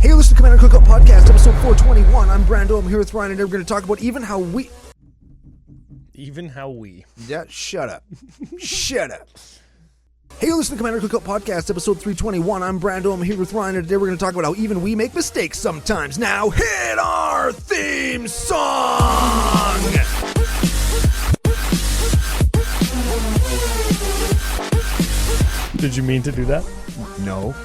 Hey, listen to Commander Cookout Podcast, episode 421. I'm Brando. I'm here with Ryan, and we're going to talk about even how we... Yeah, shut up. Shut up. Hey, listen to Commander Cookout Podcast, episode 321. I'm Brando. I'm here with Ryan, and today we're going to talk about how even we make mistakes sometimes. Now, hit our theme song! Did you mean to do that? No.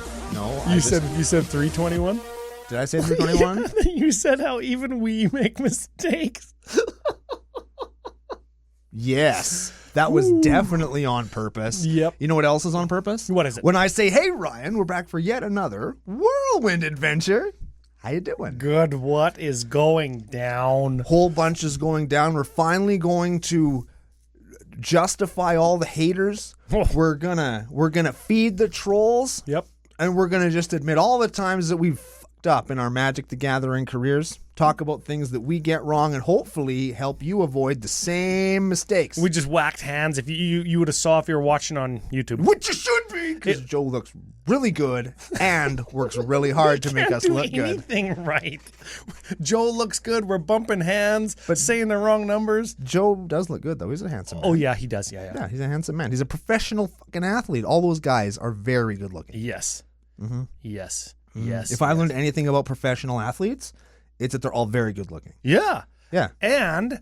You said 321? Did I say 321? Yeah, you said how even we make mistakes. Yes. That was definitely on purpose. Yep. You know what else is on purpose? What is it? When I say, hey, Ryan, we're back for yet another whirlwind adventure. How you doing? Good. What is going down? Whole bunch is going down. We're finally going to justify all the haters. Oh. We're gonna feed the trolls. Yep. And we're gonna just admit all the times that we've fucked up in our Magic the Gathering careers. Talk about things that we get wrong and hopefully help you avoid the same mistakes. We just whacked hands. If you would have saw if you were watching on YouTube. Which you should be, because Joe looks really good and works really hard to make us look good. Anything right. Joe looks good. We're bumping hands, but saying the wrong numbers. Joe does look good, though. He's a handsome man. Oh, yeah, he does. Yeah. Yeah, he's a handsome man. He's a professional fucking athlete. All those guys are very good looking. Yes. Mm-hmm. Yes. Mm-hmm. Yes. If I learned anything about professional athletes, it's that they're all very good looking. Yeah. Yeah. And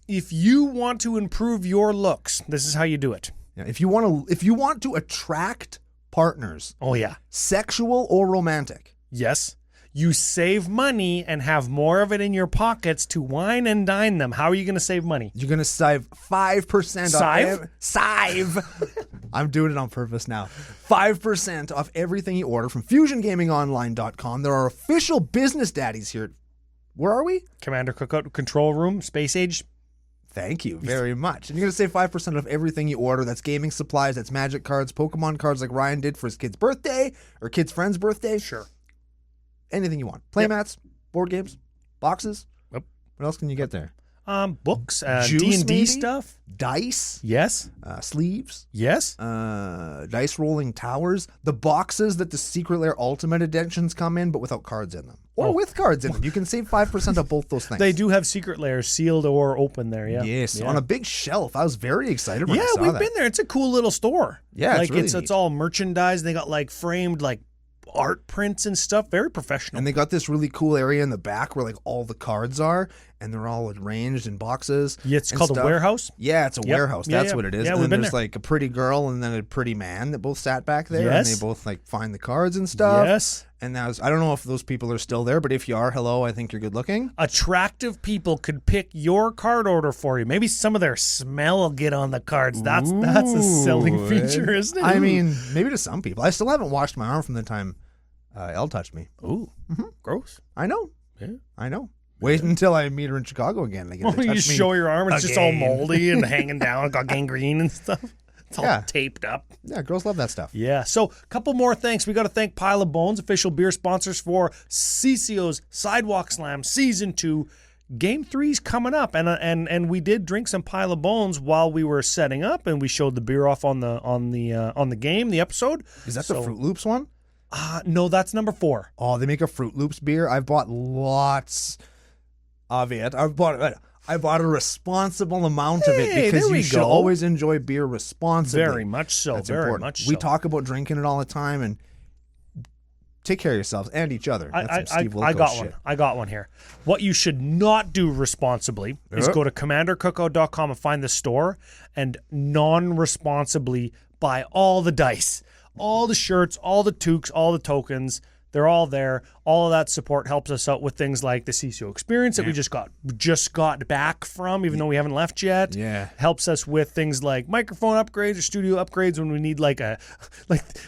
if you want to improve your looks, this is how you do it. Yeah. If you want to attract partners, Oh, yeah. sexual or romantic, Yes. You save money and have more of it in your pockets to wine and dine them. How are you going to save money? you're gonna save 5% off. Save. I'm doing it on purpose now. 5% off everything you order from FusionGamingOnline.com. There are official business daddies here. Where are we? Commander Cookout Control Room, Space Age. Thank you very much. And you're going to save 5% off everything you order. That's gaming supplies, that's Magic cards, Pokemon cards like Ryan did for his kid's birthday or kid's friend's birthday. Sure. Anything you want. Playmats, board games, boxes. Yep. What else can you get there? Books, Juice, D&D maybe? stuff. Dice, Yes. sleeves, Yes. dice rolling towers, the boxes that the Secret Lair Ultimate Editions come in, but without cards in them. Or with cards in them. You can save 5% of both those things. They do have secret layers sealed or open there, yeah. Yes, Yeah. on a big shelf. I was very excited when I saw we've that. been there. It's a cool little store. Yeah, like it's really it's neat. all merchandise. They got like framed like art prints and stuff. Very professional. And they got this really cool area in the back where like all the cards are, and they're all arranged in boxes. Yeah, it's and called stuff. a warehouse. Yeah, it's a warehouse. Yeah, That's yeah. what it is. Yeah, and we've then been there's there. like a pretty girl and then a pretty man that both sat back there, and Yes. they both like find the cards and stuff. Yes. And that was, I don't know if those people are still there, but if you are, hello, I think you're good looking. Attractive people could pick your card order for you. Maybe some of their smell will get on the cards. That's a selling feature, isn't it? I mean, maybe to some people. I still haven't washed my arm from the time Elle touched me. Ooh, gross. I know. Yeah. I know. Wait until I meet her in Chicago again. And I get to You touch me show your arm, it's just all again. moldy and hanging down, got gangrene and stuff. It's all Yeah. taped up. Yeah, girls love that stuff. Yeah. So, a couple more thanks. We got to thank Pile of Bones, official beer sponsors for CCO's Sidewalk Slam Season 2. Game 3's coming up, and we did drink some Pile of Bones while we were setting up, and we showed the beer off on the game, the episode. Is that the Fruit Loops one? No, that's number 4. Oh, they make a Fruit Loops beer. I've bought lots of it. I bought a responsible amount of it Hey, because there we you should go. always enjoy beer responsibly. Very much so. That's very important. much so. We talk about drinking it all the time, and take care of yourselves and each other. That's some Steve I Wilkos got shit. one. I got one here. What you should not do responsibly is go to commandercookout.com and find the store and non-responsibly buy all the dice, all the shirts, all the toques, all the tokens. They're all there. All of that support helps us out with things like the CCO experience that we just got back from, even though we haven't left yet. Yeah. Helps us with things like microphone upgrades or studio upgrades when we need like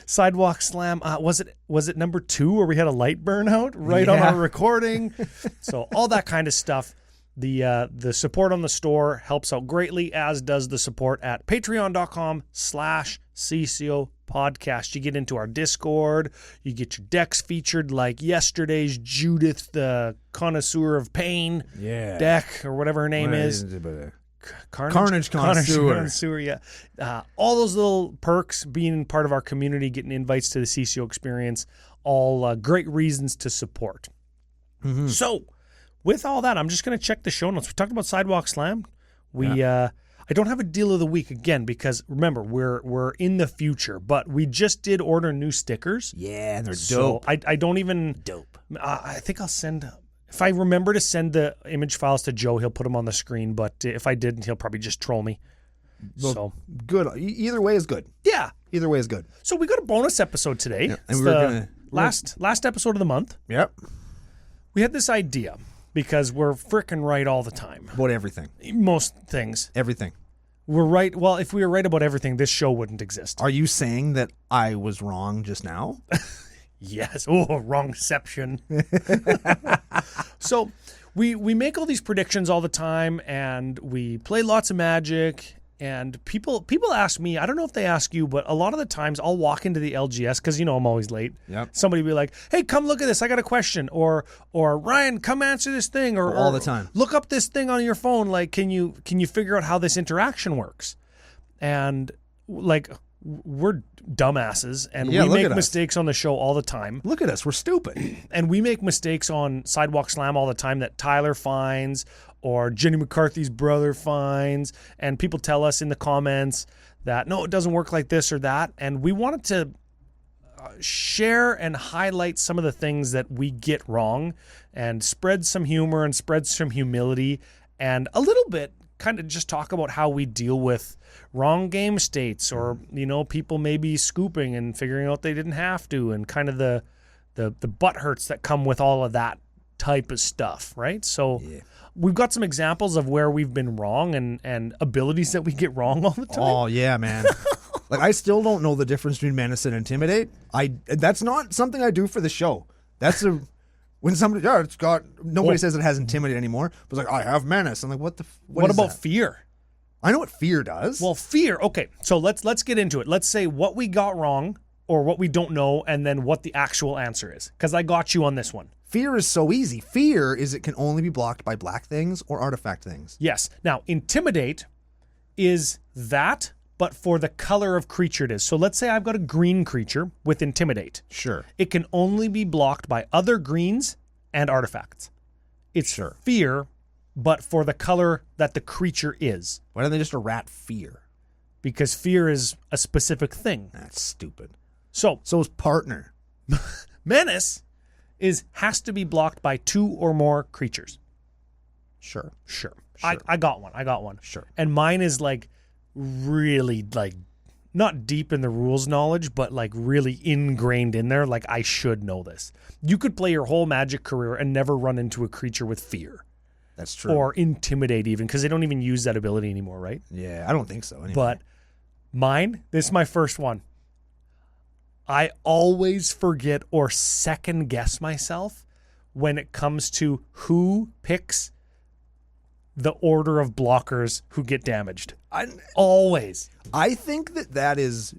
Sidewalk Slam. Was it number 2 where we had a light burnout right on our recording? So all that kind of stuff. The support on the store helps out greatly, as does the support at patreon.com/CCO Podcast. You get into our Discord, you get your decks featured like yesterday's Judith, the Connoisseur of Pain deck, or whatever her name is. Carnage Connoisseur, yeah. All those little perks, being part of our community, getting invites to the CCO experience, all great reasons to support. Mm-hmm. So, with all that, I'm just going to check the show notes. We talked about Sidewalk Slam. I don't have a deal of the week again because remember we're in the future, but we just did order new stickers. Yeah, they're so dope. I don't even Dope. I think I'll send. If I remember to send the image files to Joe, he'll put them on the screen. But if I didn't, he'll probably just troll me. Well, so good. Either way is good. Yeah. Either way is good. So we got a bonus episode today. Yeah, it's and the last episode of the month. Yep. We had this idea because we're frickin' right all the time. About everything. Most things. Everything. We're right. Well, if we were right about everything, this show wouldn't exist. Are you saying that I was wrong just now? Yes. Oh, wrongception. So we make all these predictions all the time, and we play lots of Magic. And people ask me, I don't know if they ask you, but a lot of the times I'll walk into the LGS because I'm always late. Yep. Somebody will be like, "Hey, come look at this. I got a question," or Ryan, come answer this thing, or all the time. Look up this thing on your phone. Like, can you figure out how this interaction works? And like, we're dumbasses, and we make mistakes on the show all the time. Look at us. We're stupid. And we make mistakes on Sidewalk Slam all the time that Tyler finds or Jenny McCarthy's brother finds. And people tell us in the comments that, no, it doesn't work like this or that. And we wanted to share and highlight some of the things that we get wrong and spread some humor and spread some humility and a little bit kind of just talk about how we deal with wrong game states or, people maybe scooping and figuring out they didn't have to and kind of the butt hurts that come with all of that type of stuff, right? So we've got some examples of where we've been wrong and abilities that we get wrong all the time. Oh, yeah, man. Like, I still don't know the difference between menace and intimidate. That's not something I do for the show. That's when somebody, nobody says it has intimidate anymore. But it's like, I have menace. I'm like, what about that? Fear? I know what fear does. Well, fear. Okay, so let's get into it. Let's say what we got wrong or what we don't know, and then what the actual answer is. Because I got you on this one. Fear is so easy. Fear is it can only be blocked by black things or artifact things. Yes. Now, intimidate is that, but for the color of creature it is. So let's say I've got a green creature with intimidate. Sure. It can only be blocked by other greens and artifacts. It's fear, but for the color that the creature is. Why don't they just a rat fear? Because fear is a specific thing. That's stupid. So is partner. menace has to be blocked by 2 or more creatures. Sure. I got one. Sure. And mine is like really like not deep in the rules knowledge, but like really ingrained in there. Like I should know this. You could play your whole Magic career and never run into a creature with fear. That's true. Or intimidate even, because they don't even use that ability anymore, right? Yeah, I don't think so. Anyway. But mine, this is my first one. I always forget or second guess myself when it comes to who picks the order of blockers who get damaged. Always. I think that is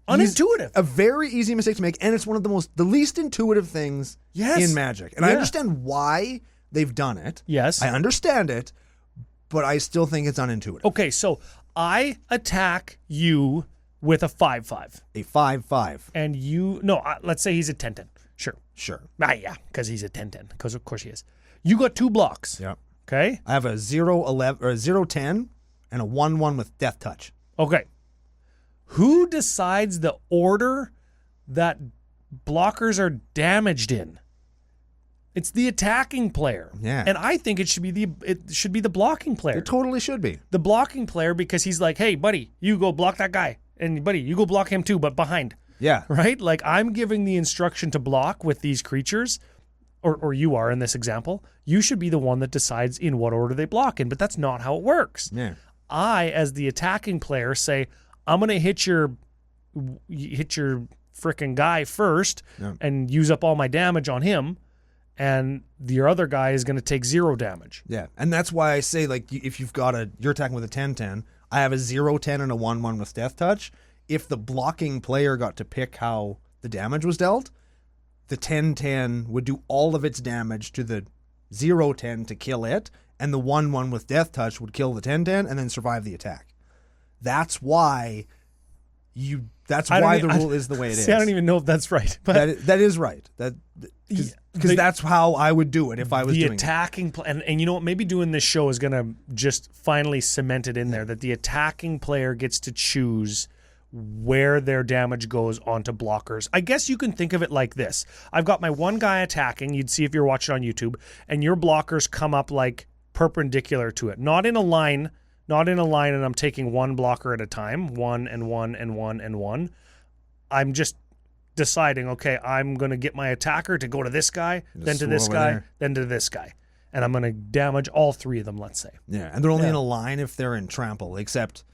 unintuitive. A very easy mistake to make, and it's one of the least intuitive things in Magic. And I understand why they've done it. Yes. I understand it, but I still think it's unintuitive. Okay, so I attack you with a 5/5. A 5/5. And let's say he's a 10/10. Sure. Yeah, because he's a 10/10. Because of course he is. You got 2 blocks. Yep. Okay. I have a 0/11 or a 0/10 and a 1/1 with Death Touch. Okay. Who decides the order that blockers are damaged in? It's the attacking player. Yeah. And I think it should be the blocking player. It totally should be. The blocking player, because he's like, hey, buddy, you go block that guy. And buddy, you go block him too, but behind. Yeah. Right? Like I'm giving the instruction to block with these creatures, or you are in this example. You should be the one that decides in what order they block in, but that's not how it works. Yeah. I, as the attacking player, say, I'm going to hit your frickin' guy first and use up all my damage on him. And your other guy is going to take 0 damage. Yeah, and that's why I say, like, if you're attacking with a 10/10, I have a 0/10 and a 1/1 with Death Touch. If the blocking player got to pick how the damage was dealt, the 10/10 would do all of its damage to the 0/10 to kill it, and the 1/1 with Death Touch would kill the 10/10 and then survive the attack. That's why That's why the rule is the way it is. I don't even know if that's right. But that is right. Because that's how I would do it if I was doing the attacking and you know what? Maybe doing this show is going to just finally cement it in there that the attacking player gets to choose where their damage goes onto blockers. I guess you can think of it like this. I've got my one guy attacking. You'd see if you're watching on YouTube, and your blockers come up like perpendicular to it, not in a line, and I'm taking one blocker at a time, one and one and one and one. I'm just deciding, okay, I'm going to get my attacker to go to this guy, then to this guy, then to this guy. And I'm going to damage all three of them, let's say. Yeah, and they're only in a line if they're in trample, except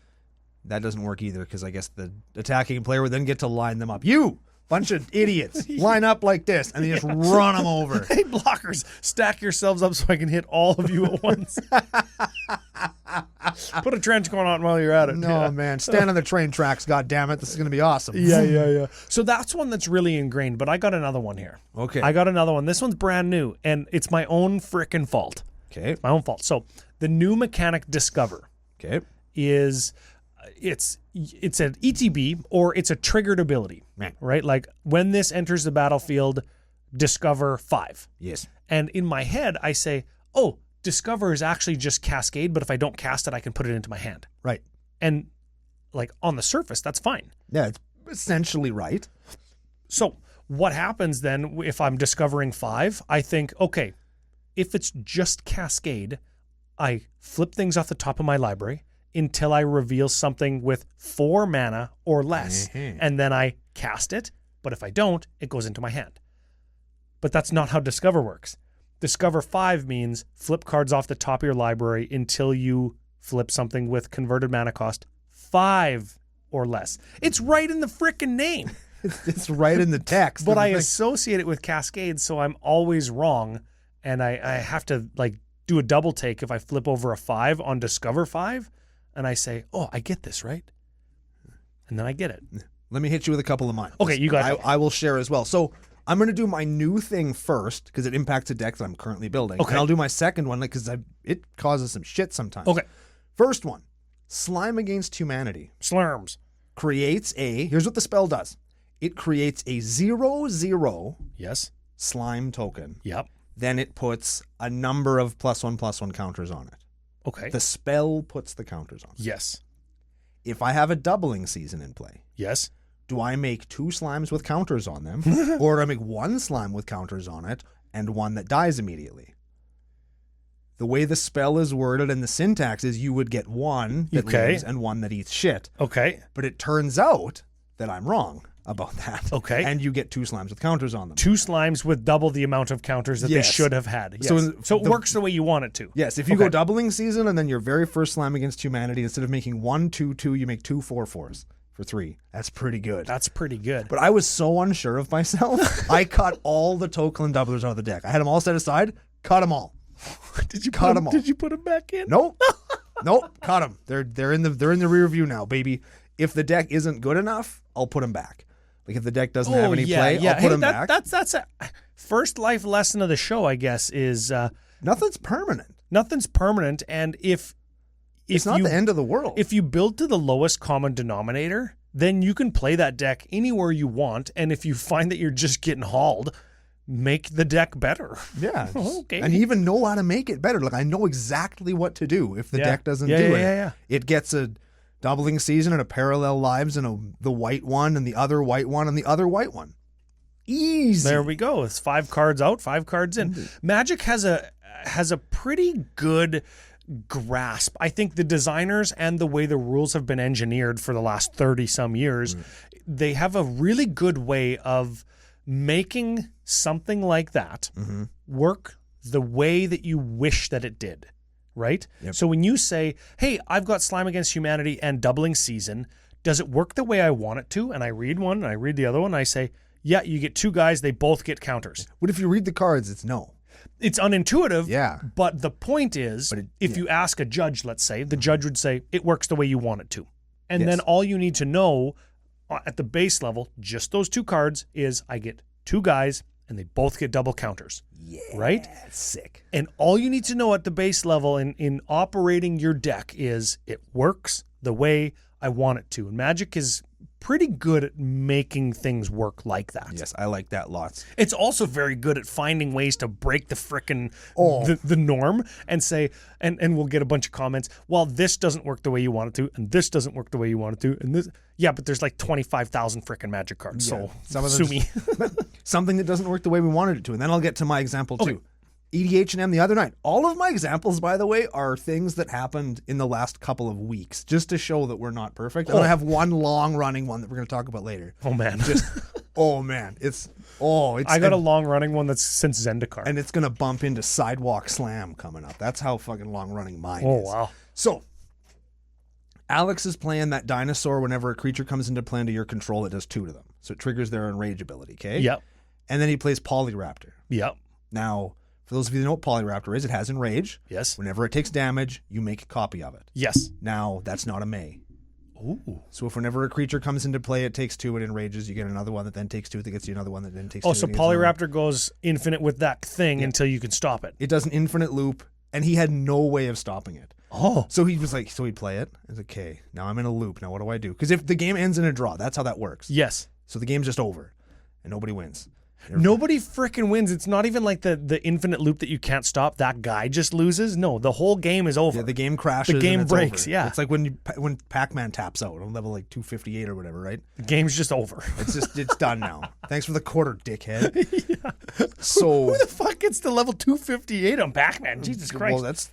that doesn't work either because I guess the attacking player would then get to line them up. You bunch of idiots line up like this and then just run them over. Hey, blockers, stack yourselves up so I can hit all of you at once. Put a trench coat on while you're at it. No, man. Stand on the train tracks, goddammit. This is going to be awesome. Yeah. So that's one that's really ingrained, but I got another one here. Okay. I got another one. This one's brand new, and it's my own frickin' fault. Okay. My own fault. So the new mechanic Discover is... It's an ETB or it's a triggered ability, right? Like when this enters the battlefield, discover 5. Yes. And in my head, I say, oh, discover is actually just cascade, but if I don't cast it, I can put it into my hand. Right. And like on the surface, that's fine. Yeah, it's essentially right. So what happens then if I'm discovering 5? I think, okay, if it's just cascade, I flip things off the top of my library until I reveal something with 4 mana or less, and then I cast it. But if I don't, it goes into my hand. But that's not how Discover works. Discover 5 means flip cards off the top of your library until you flip something with converted mana cost 5 or less. It's right in the frickin' name. It's right in the text. But I associate it with Cascade, so I'm always wrong, and I have to like do a double take if I flip over a 5 on Discover 5. And I say, oh, I get this, right? And then I get it. Let me hit you with a couple of mine. Okay, you got it. I will share as well. So I'm going to do my new thing first because it impacts a deck that I'm currently building. Okay. And I'll do my second one because it causes some shit sometimes. Okay. First one, Slime Against Humanity. Slurms. Here's what the spell does. It creates a 0/0 Yes. slime token. Yep. Then it puts a number of +1/+1 counters on it. Okay. The spell puts the counters on. Yes. If I have a doubling season in play, Yes. do I make 2 slimes with counters on them, or do I make 1 slime with counters on it and one that dies immediately? The way the spell is worded and the syntax is you would get one that lives and one that eats shit. Okay. But it turns out that I'm wrong about that. Okay. And you get 2 slimes with counters on them. 2 slimes with double the amount of counters that they should have had. Yes. So it works the way you want it to. Yes. If you go doubling season and then your very first Slime Against Humanity, instead of making 1, 2, 2, you make 2 4/4s for 3. That's pretty good. That's pretty good. But I was so unsure of myself. I cut all the token doublers out of the deck. I had them all set aside. Cut them all. Did you cut them all? Did you put them back in? Nope. Cut them. They're in the rear view now, baby. If the deck isn't good enough, I'll put them back. Like if the deck doesn't have any play, I'll put them back. That's a first life lesson of the show, I guess, is nothing's permanent. Nothing's permanent, and if it's not the end of the world. If you build to the lowest common denominator, then you can play that deck anywhere you want, and if you find that you're just getting hauled, make the deck better. Yeah. Okay. And even know how to make it better. Like I know exactly what to do if the deck doesn't do it. Yeah. It gets a doubling season and a parallel lives and the white one and the other white one and the other white one. Easy. There we go. It's 5 cards out, 5 cards in. Mm-hmm. Magic has a pretty good grasp. I think the designers and the way the rules have been engineered for the last 30 some years, they have a really good way of making something like that work the way that you wish that it did. Right? Yep. So when you say, hey, I've got Slime Against Humanity and doubling season, does it work the way I want it to? And I read one, and I read the other one, and I say, yeah, you get 2 guys, they both get counters. What if you read the cards? It's no. It's unintuitive, yeah. But the point is, if you ask a judge, let's say, the judge would say, it works the way you want it to. And then all you need to know at the base level, just those 2 cards, is I get 2 guys, and they both get double counters. Yeah, right? That's sick. And all you need to know at the base level in operating your deck is it works the way I want it to. And Magic is pretty good at making things work like that. Yes, I like that lots. It's also very good at finding ways to break the frickin' the norm and say, and we'll get a bunch of comments, well, this doesn't work the way you want it to, and this doesn't work the way you want it to, and this, yeah, but there's like 25,000 frickin' Magic cards, so sue me. Something that doesn't work the way we wanted it to, and then I'll get to my example too. EDH&M the other night. All of my examples, by the way, are things that happened in the last couple of weeks, just to show that we're not perfect. And I have one long-running one that we're going to talk about later. Oh, man. I got a long-running one that's since Zendikar. And it's going to bump into Sidewalk Slam coming up. That's how fucking long-running mine is. Oh, wow. So, Alex is playing that dinosaur whenever a creature comes into play under your control, it does 2 to them. So it triggers their Enrage ability, okay? Yep. And then he plays Polyraptor. Yep. Now, for those of you that know what Polyraptor is, it has Enrage. Yes. Whenever it takes damage, you make a copy of it. Yes. Now, that's not a May. Ooh. So if whenever a creature comes into play, it takes 2, it enrages, you get another one that then takes 2, that gets you another one that then takes 2. Oh, so Polyraptor goes infinite with that thing until you can stop it. It does an infinite loop, and he had no way of stopping it. Oh. So he was like, so he'd play it. I was like, okay, now I'm in a loop. Now what do I do? Because if the game ends in a draw, that's how that works. Yes. So the game's just over, and nobody wins. Nobody freaking wins. It's not even like the infinite loop that you can't stop. That guy just loses. No, the whole game is over. Yeah, the game crashes. The game and it's breaks. over. Yeah, it's like when Pac-Man taps out on level like 258 or whatever, right? The game's just over. It's done now. Thanks for the quarter, dickhead. Yeah. So who the fuck gets to level 258 on Pac-Man? Jesus Christ. Well, that's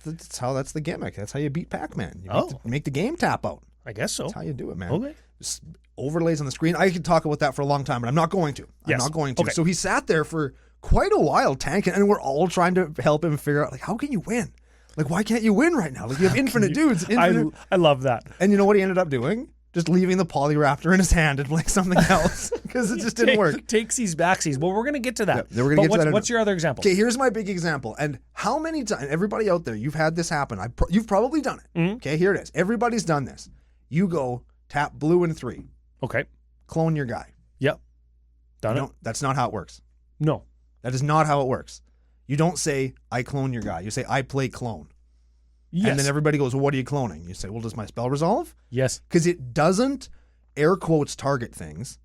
the gimmick. That's how you beat Pac-Man. You make the game tap out. I guess so. That's how you do it, man. Okay. Just overlays on the screen. I could talk about that for a long time, but I'm not going to. I'm not going to. Okay. So he sat there for quite a while tanking, and we're all trying to help him figure out, like, how can you win? Like, why can't you win right now? Like, you have infinite dudes. I love that. And you know what he ended up doing? Just leaving the Polyraptor in his hand and playing something else because it just didn't work. Takesies, backsies. Well, we're going to get to that. Yeah, we're going to get to that. What's your other example? Okay, here's my big example. And how many times, everybody out there, you've had this happen. You've probably done it. Mm-hmm. Okay, here it is. Everybody's done this. You go tap blue and 3. Okay. Clone your guy. Yep. Done it. That's not how it works. No. That is not how it works. You don't say, I clone your guy. You say, I play clone. Yes. And then everybody goes, well, what are you cloning? You say, well, does my spell resolve? Yes. Because it doesn't, air quotes, target things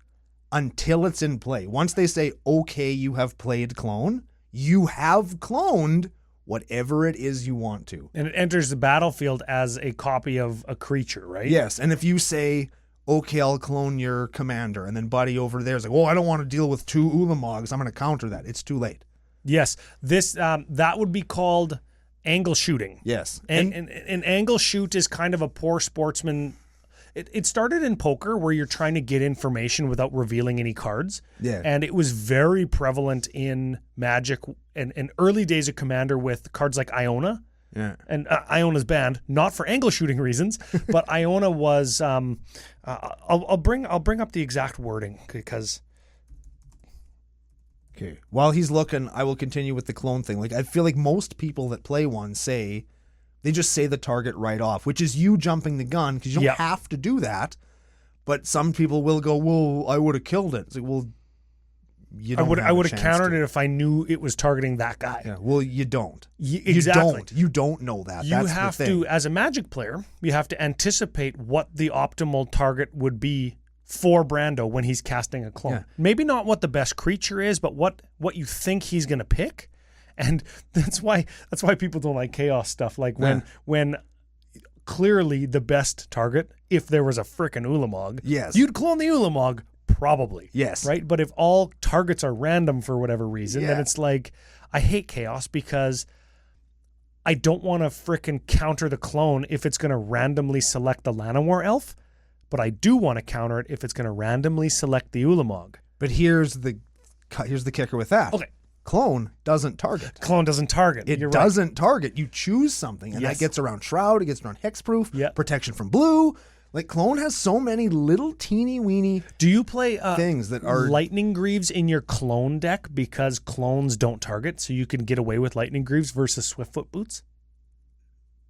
until it's in play. Once they say, okay, you have played clone, you have cloned whatever it is you want to. And it enters the battlefield as a copy of a creature, right? Yes. And if you say, okay, I'll clone your commander, and then buddy over there is like, oh, I don't want to deal with 2 Ulamogs, I'm going to counter that. It's too late. Yes. This that would be called angle shooting. Yes. And angle shoot is kind of a poor sportsman. It started in poker where you're trying to get information without revealing any cards. Yeah. And it was very prevalent in Magic and early days of Commander with cards like Iona. Yeah. And Iona's banned, not for angle shooting reasons, but Iona was. I'll bring up the exact wording because. Okay. While he's looking, I will continue with the clone thing. Like, I feel like most people that play one they just say the target right off, which is you jumping the gun because you don't have to do that. But some people will go, well, I would have killed it. It's like, well, you don't. I would have countered it if I knew it was targeting that guy. Yeah. Well, you don't. Exactly. You don't know that. You have to, as a Magic player, you have to anticipate what the optimal target would be for Brando when he's casting a clone. Yeah. Maybe not what the best creature is, but what you think he's going to pick. And that's why people don't like chaos stuff. Like when clearly the best target, if there was a frickin' Ulamog, yes, you'd clone the Ulamog, probably. Yes. Right? But if all targets are random for whatever reason, then it's like, I hate chaos because I don't want to frickin' counter the clone if it's going to randomly select the Llanowar elf, but I do want to counter it if it's going to randomly select the Ulamog. But here's the kicker with that. Okay. Clone doesn't target. Clone doesn't target. It doesn't target. You choose something, and that gets around Shroud, it gets around Hexproof, protection from blue. Like, Clone has so many little teeny weeny Do you play things that are Lightning Greaves in your clone deck because clones don't target, so you can get away with Lightning Greaves versus Swiftfoot Boots?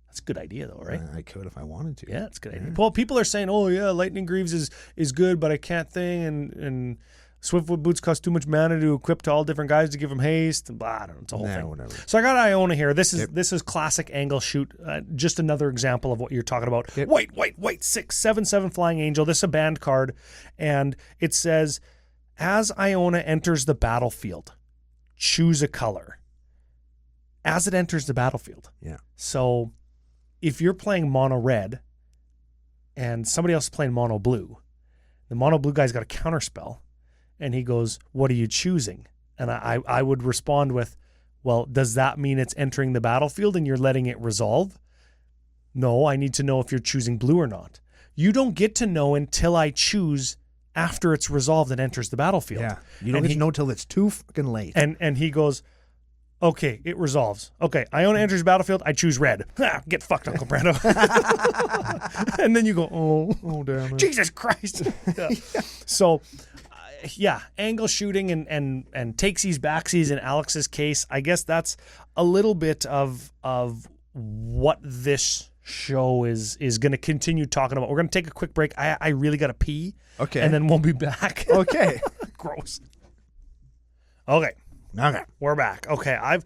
That's a good idea, though, right? I could if I wanted to. Yeah, it's a good idea. Well, people are saying, "Oh, yeah, Lightning Greaves is good, but I can't thing." And Swiftfoot boots cost too much mana to equip to all different guys to give them haste. And blah, I don't know. It's a whole thing. Whatever. So I got Iona here. This is classic angle shoot. Just another example of what you're talking about. Yep. White, 6/7/7 flying angel. This is a banned card, and it says, as Iona enters the battlefield, choose a color. As it enters the battlefield. Yeah. So if you're playing mono red and somebody else is playing mono blue, the mono blue guy's got a counterspell, and he goes, what are you choosing? And I would respond with, well, does that mean it's entering the battlefield and you're letting it resolve? No, I need to know if you're choosing blue or not. You don't get to know until I choose after it's resolved and enters the battlefield. Yeah. You don't get to know till it's too fucking late. And he goes, okay, it resolves. Okay, Iona enters battlefield, I choose red. Get fucked, Uncle Brando. And then you go, oh damn it. Jesus Christ. Yeah. So, angle shooting and takesies, backsies in Alex's case, I guess that's a little bit of what this show is going to continue talking about. We're going to take a quick break. I really got to pee. Okay. And then we'll be back. Okay. Gross. Okay. We're back. Okay.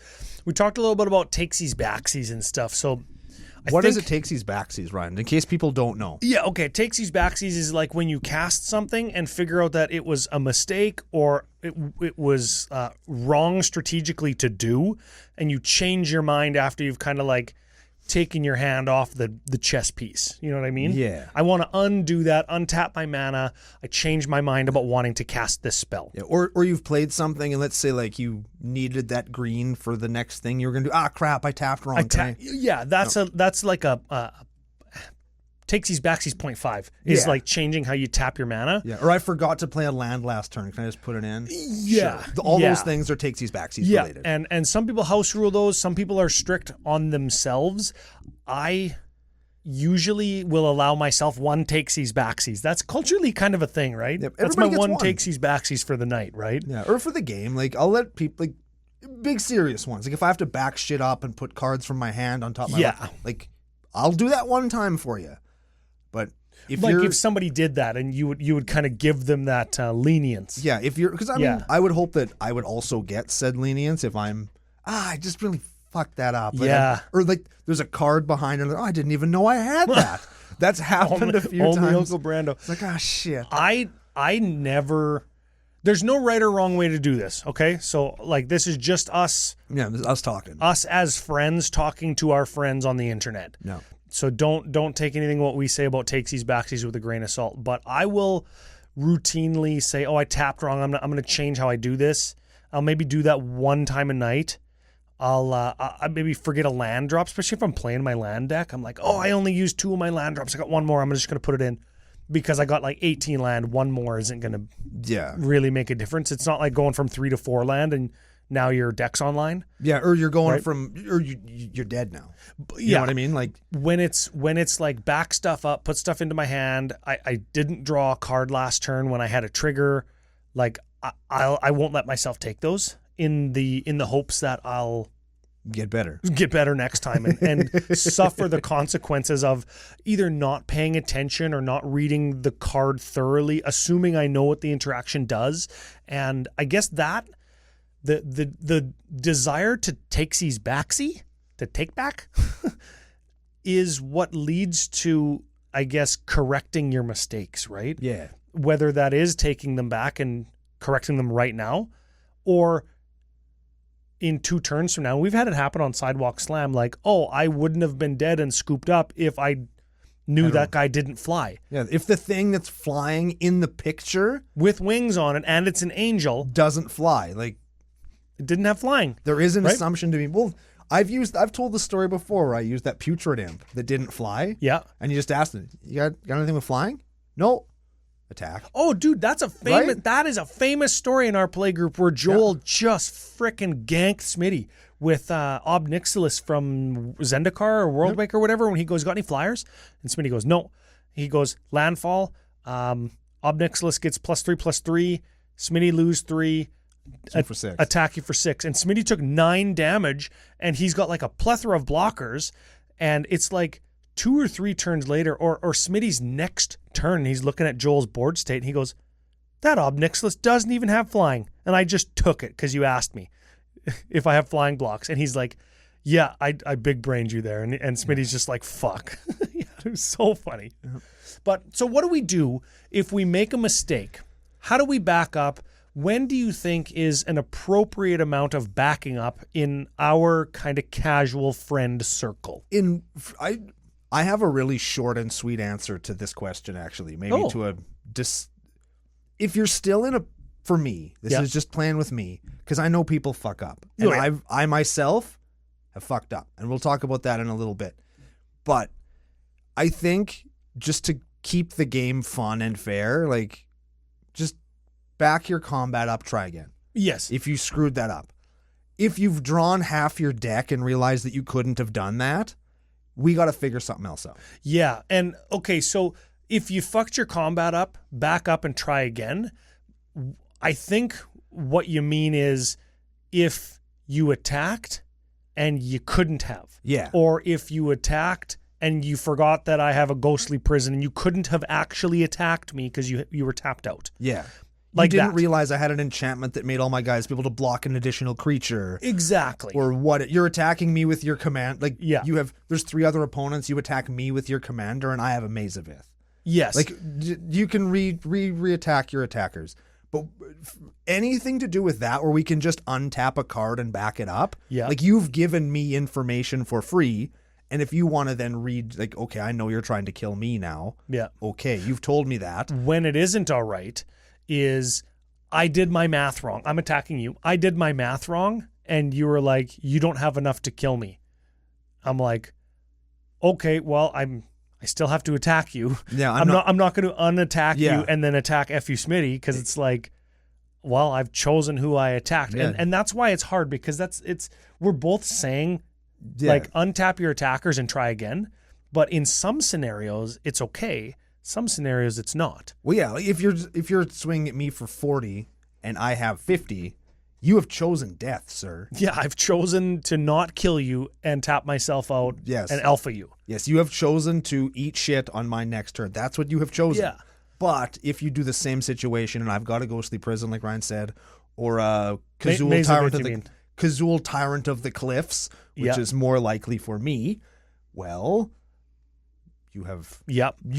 We talked a little bit about takesies, backsies and stuff. So what is it takesies, backsies, Ryan? In case people don't know. Yeah, okay. Takesies, backsies is like when you cast something and figure out that it was a mistake or it was wrong strategically to do, and you change your mind after you've kind of like taken your hand off the chess piece. You know what I mean? Yeah. I want to undo that, untap my mana. I change my mind about wanting to cast this spell. Yeah, or you've played something and let's say like you needed that green for the next thing you were going to do. Ah, crap, I tapped wrong. That's like a takesies, backsies 0.5 is like changing how you tap your mana. Yeah, or I forgot to play a land last turn. Can I just put it in? Yeah. Sure. All those things are takesies, backsies related. And some people house rule those. Some people are strict on themselves. I usually will allow myself one takesies, backsies. That's culturally kind of a thing, right? Yep. That's my one takesies, backsies for the night, right? Yeah, or for the game. Like I'll let people, like big serious ones. Like if I have to back shit up and put cards from my hand on top of my like I'll do that one time for you. But if somebody did that and you would kind of give them that lenience. Yeah, because I would hope that I would also get said lenience if I just really fucked that up. Or like there's a card behind it. I didn't even know I had that. That's happened a few times. Only Uncle Brando. It's like, shit. I never. There's no right or wrong way to do this. Okay, so like this is just us. Yeah, this is us talking. Us as friends talking to our friends on the internet. No. So don't take anything what we say about takesies, backsies with a grain of salt. But I will routinely say, I tapped wrong. I'm going to change how I do this. I'll maybe do that one time a night. I maybe forget a land drop, especially if I'm playing my land deck. I'm like, I only used 2 of my land drops. I got 1 more. I'm just going to put it in because I got like 18 land. 1 more isn't going to really make a difference. It's not like going from 3 to 4 land and now your deck's online. Yeah, or you're going or you're dead now. You know what I mean? Like when it's like back stuff up, put stuff into my hand. I didn't draw a card last turn when I had a trigger. Like I won't let myself take those in the hopes that I'll get better next time and suffer the consequences of either not paying attention or not reading the card thoroughly, assuming I know what the interaction does. And I guess that the desire to takesies, backsies, to take back is what leads to, I guess, correcting your mistakes, right? Yeah. Whether that is taking them back and correcting them right now or in 2 turns from now. We've had it happen on Sidewalk Slam, like, I wouldn't have been dead and scooped up if I knew that guy didn't fly. Yeah, if the thing that's flying in the picture with wings on it and it's an angel doesn't fly, like it didn't have flying. There is an assumption to be, I've told the story before where I used that putrid imp that didn't fly. Yeah. And you just asked it, you got anything with flying? No. Attack. Oh, dude, that is a famous story in our play group where Joel just frickin' ganked Smitty with Ob Nixilis from Zendikar or Worldwake or whatever when he goes, got any flyers? And Smitty goes, no. He goes, landfall. Ob Nixilis gets +3/+3. Smitty lose 3. For 6. Attack you for 6. And Smitty took 9 damage and he's got like a plethora of blockers. And it's like 2 or 3 turns later or Smitty's next turn, he's looking at Joel's board state and he goes, that Ob Nixilis doesn't even have flying. And I just took it because you asked me if I have flying blocks. And he's like, yeah, I big brained you there. And Smitty's just like, fuck. Yeah, it was so funny. Yeah. But so what do we do if we make a mistake? How do we back up? When do you think is an appropriate amount of backing up in our kind of casual friend circle? I have a really short and sweet answer to this question, actually. Maybe if you're still for me, this is just playing with me, because I know people fuck up. And I myself have fucked up. And we'll talk about that in a little bit. But I think just to keep the game fun and fair, like, just back your combat up, try again. Yes. If you screwed that up. If you've drawn half your deck and realized that you couldn't have done that, we got to figure something else out. Yeah. And okay, so if you fucked your combat up, back up and try again. I think what you mean is if you attacked and you couldn't have. Yeah. Or if you attacked and you forgot that I have a ghostly prison and you couldn't have actually attacked me because you were tapped out. Yeah. Like you didn't realize I had an enchantment that made all my guys be able to block an additional creature. Exactly. Or what? You're attacking me with your command. Like, yeah. There's 3 other opponents. You attack me with your commander, and I have a Maze of Ith. Yes. Like, you can re-attack your attackers. But anything to do with that where we can just untap a card and back it up. Yeah. Like, you've given me information for free. And if you want to then read, like, okay, I know you're trying to kill me now. Yeah. Okay, you've told me that. When it isn't all right is I did my math wrong. I'm attacking you. I did my math wrong. And you were like, you don't have enough to kill me. I'm like, okay, well, I still have to attack you. Yeah, I'm not going to unattack you and then attack F you Smitty, because it's like, well, I've chosen who I attacked. Yeah. And that's why it's hard, because we're both saying like untap your attackers and try again. But in some scenarios, it's okay. Some scenarios, it's not. Well, yeah, if you're swinging at me for 40 and I have 50, you have chosen death, sir. Yeah, I've chosen to not kill you and tap myself out and alpha you. Yes, you have chosen to eat shit on my next turn. That's what you have chosen. Yeah. But if you do the same situation and I've got a ghostly prison, like Ryan said, or a Kazul Tyrant of the Cliffs, which is more likely for me, well, you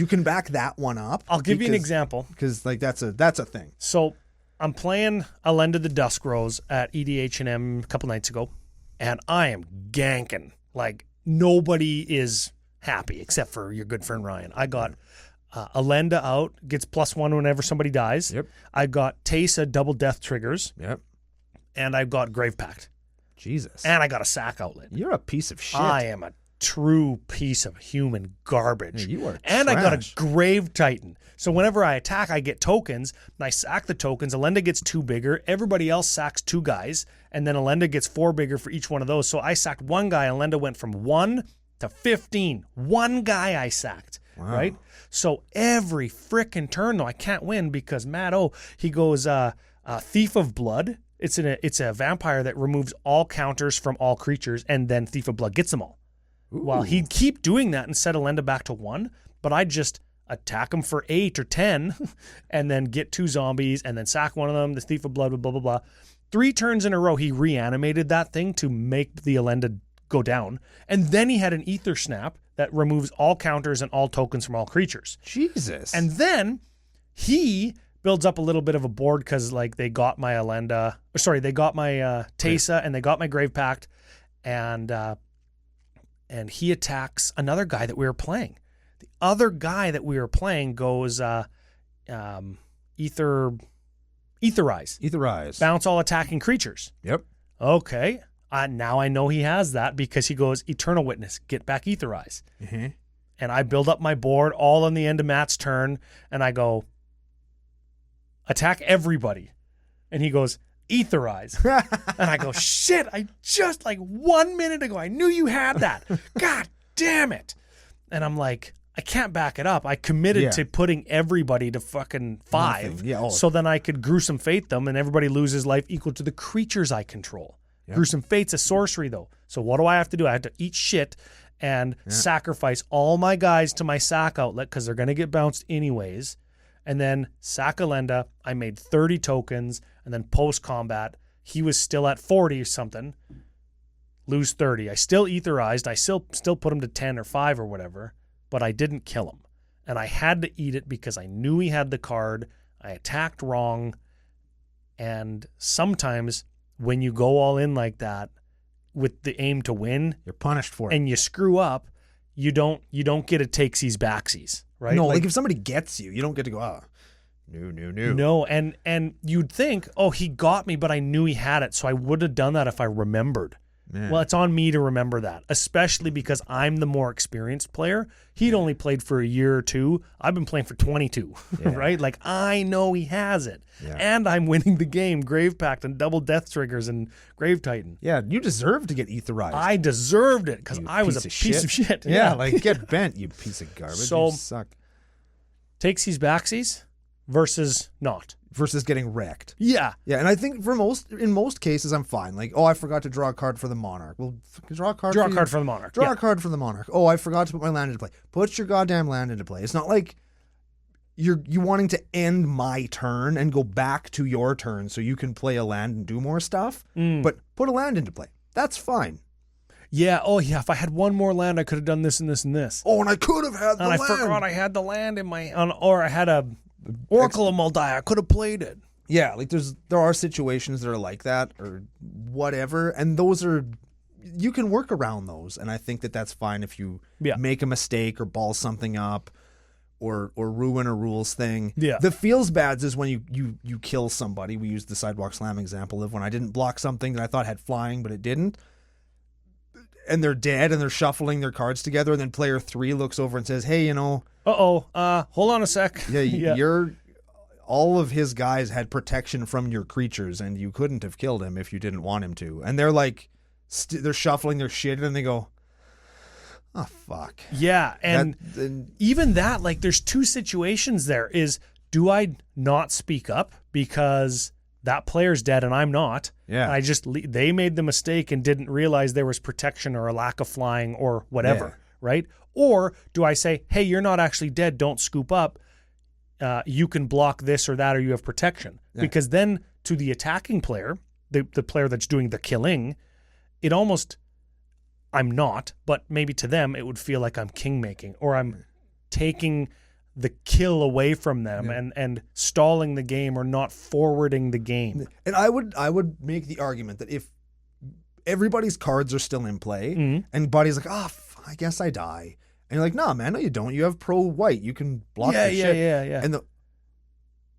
can back that one up. I'll give you an example, because like that's a thing. So I'm playing Alenda the Dusk Rose at EDH&M a couple nights ago, and I am ganking. Like, nobody is happy except for your good friend Ryan. I got Alenda out, gets +1 whenever somebody dies. Yep. I got Teysa double death triggers. Yep. And I've got Grave Pact. Jesus. And I got a sack outlet. You're a piece of shit. I am a true piece of human garbage. Yeah, you are and trash. I got a Grave Titan. So whenever I attack, I get tokens, and I sack the tokens. Alenda gets 2 bigger. Everybody else sacks 2 guys, and then Alenda gets 4 bigger for each one of those. So I sacked 1 guy. Alenda went from 1 to 15. 1 guy I sacked, right? So every frickin' turn, though, I can't win because Matt he goes Thief of Blood. It's a vampire that removes all counters from all creatures, and then Thief of Blood gets them all. Ooh. Well, he'd keep doing that and set Alenda back to 1, but I'd just attack him for 8 or 10 and then get 2 zombies and then sack one of them, the Thief of Blood, blah, blah, blah. 3 turns in a row, he reanimated that thing to make the Alenda go down. And then he had an Ether Snap that removes all counters and all tokens from all creatures. Jesus. And then he builds up a little bit of a board because like they got my they got my Teysa and they got my Grave Pact, and he attacks another guy that we were playing. The other guy that we were playing goes Etherize. Bounce all attacking creatures. Yep. Okay. Now I know he has that because he goes Eternal Witness, get back Etherize. Mm-hmm. And I build up my board all on the end of Matt's turn, and I go, attack everybody. And he goes, Etherize. And I go, shit, I just 1 minute ago, I knew you had that. God damn it. And I'm like, I can't back it up. I committed to putting everybody to fucking 5. Yeah, so then I could Gruesome Fate them and everybody loses life equal to the creatures I control. Yep. Gruesome Fate's a sorcery though. So what do I have to do? I have to eat shit and sacrifice all my guys to my sack outlet because they're going to get bounced anyways. And then Sakalenda, I made 30 tokens, and then post-combat, he was still at 40 or something, lose 30. I still etherized. I still put him to 10 or 5 or whatever, but I didn't kill him. And I had to eat it because I knew he had the card. I attacked wrong. And sometimes when you go all in like that with the aim to win, you're punished for it. And you screw up, you don't get a takesies backsies, right? No, like if somebody gets you, you don't get to go, no. No, and you'd think, oh, he got me, but I knew he had it, so I would have done that if I remembered. Man. Well, it's on me to remember that, especially because I'm the more experienced player. He'd only played for a year or two. I've been playing for 22, right? Like, I know he has it. Yeah. And I'm winning the game, Grave Pact and double Death Triggers and Grave Titan. Yeah, you deserve to get etherized. I deserved it because I was a piece of shit. Yeah, like, get bent, you piece of garbage. So, you suck. Takesies, backsies versus not. Versus getting wrecked. Yeah. Yeah, and I think in most cases, I'm fine. Like, oh, I forgot to draw a card for the Monarch. Well, draw a card for the Monarch. Draw a card for the Monarch. Oh, I forgot to put my land into play. Put your goddamn land into play. It's not like you wanting to end my turn and go back to your turn so you can play a land and do more stuff. But put a land into play. That's fine. Yeah. Oh, yeah. If I had one more land, I could have done this and this and this. Oh, and I could have had the land. And I forgot I had the land in my... or I had a Oracle of Moldai. I could have played it. Yeah, like there are situations that are like that or whatever, and those are, you can work around those, and I think that that's fine if you make a mistake or ball something up or ruin a rules thing. Yeah. The feels bads is when you kill somebody. We used the sidewalk slam example of when I didn't block something that I thought had flying, but it didn't. And they're dead and they're shuffling their cards together, and then player 3 looks over and says, hey, hold on a sec. Yeah, you're... all of his guys had protection from your creatures, and you couldn't have killed him if you didn't want him to. And they're like, they're shuffling their shit, and they go, oh, fuck. Yeah, and even that, like, there's two situations there. Is, do I not speak up because that player's dead and I'm not? Yeah. And they made the mistake and didn't realize there was protection or a lack of flying or whatever, right? Or do I say, hey, you're not actually dead, don't scoop up. You can block this or that, or you have protection. Yeah. Because then to the attacking player, the player that's doing the killing, it almost, I'm not, but maybe to them it would feel like I'm king making, or I'm taking the kill away from them and stalling the game or not forwarding the game. And I would make the argument that if everybody's cards are still in play and Buddy's like, I guess I die. And you're like, nah, man, no, you don't. You have pro white. You can block the shit. Yeah. And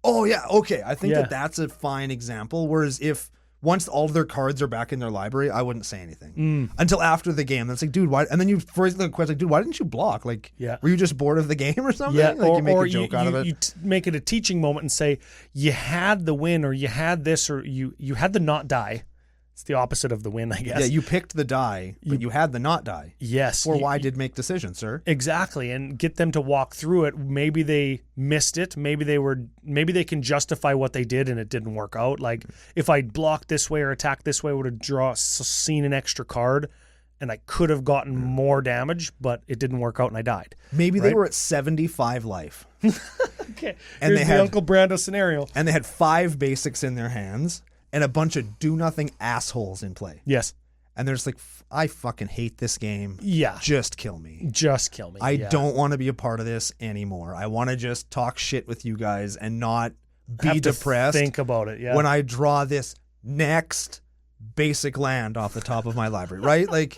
okay. I think that's a fine example. Whereas if once all of their cards are back in their library, I wouldn't say anything until after the game. That's like, dude, why? And then you phrase the question, like, dude, why didn't you block? Like, were you just bored of the game or something? Yeah, like you make a joke out of it. You make it a teaching moment and say, you had the win, or you had this, or you had the not die. It's the opposite of the win, I guess. Yeah, you picked the die, but you had the not die. Yes. Or why did make decisions, sir? Exactly, and get them to walk through it. Maybe they missed it. Maybe they can justify what they did and it didn't work out. Like, if I blocked this way or attacked this way, I would have seen an extra card, and I could have gotten more damage, but it didn't work out and I died. Maybe they were at 75 life. Okay, and here's the Uncle Brando scenario. And they had 5 basics in their hands and a bunch of do-nothing assholes in play. Yes. And they're just like, I fucking hate this game. Yeah. Just kill me. Just kill me. I don't want to be a part of this anymore. I want to just talk shit with you guys and not be depressed. Think about it, when I draw this next basic land off the top of my library, right? Like,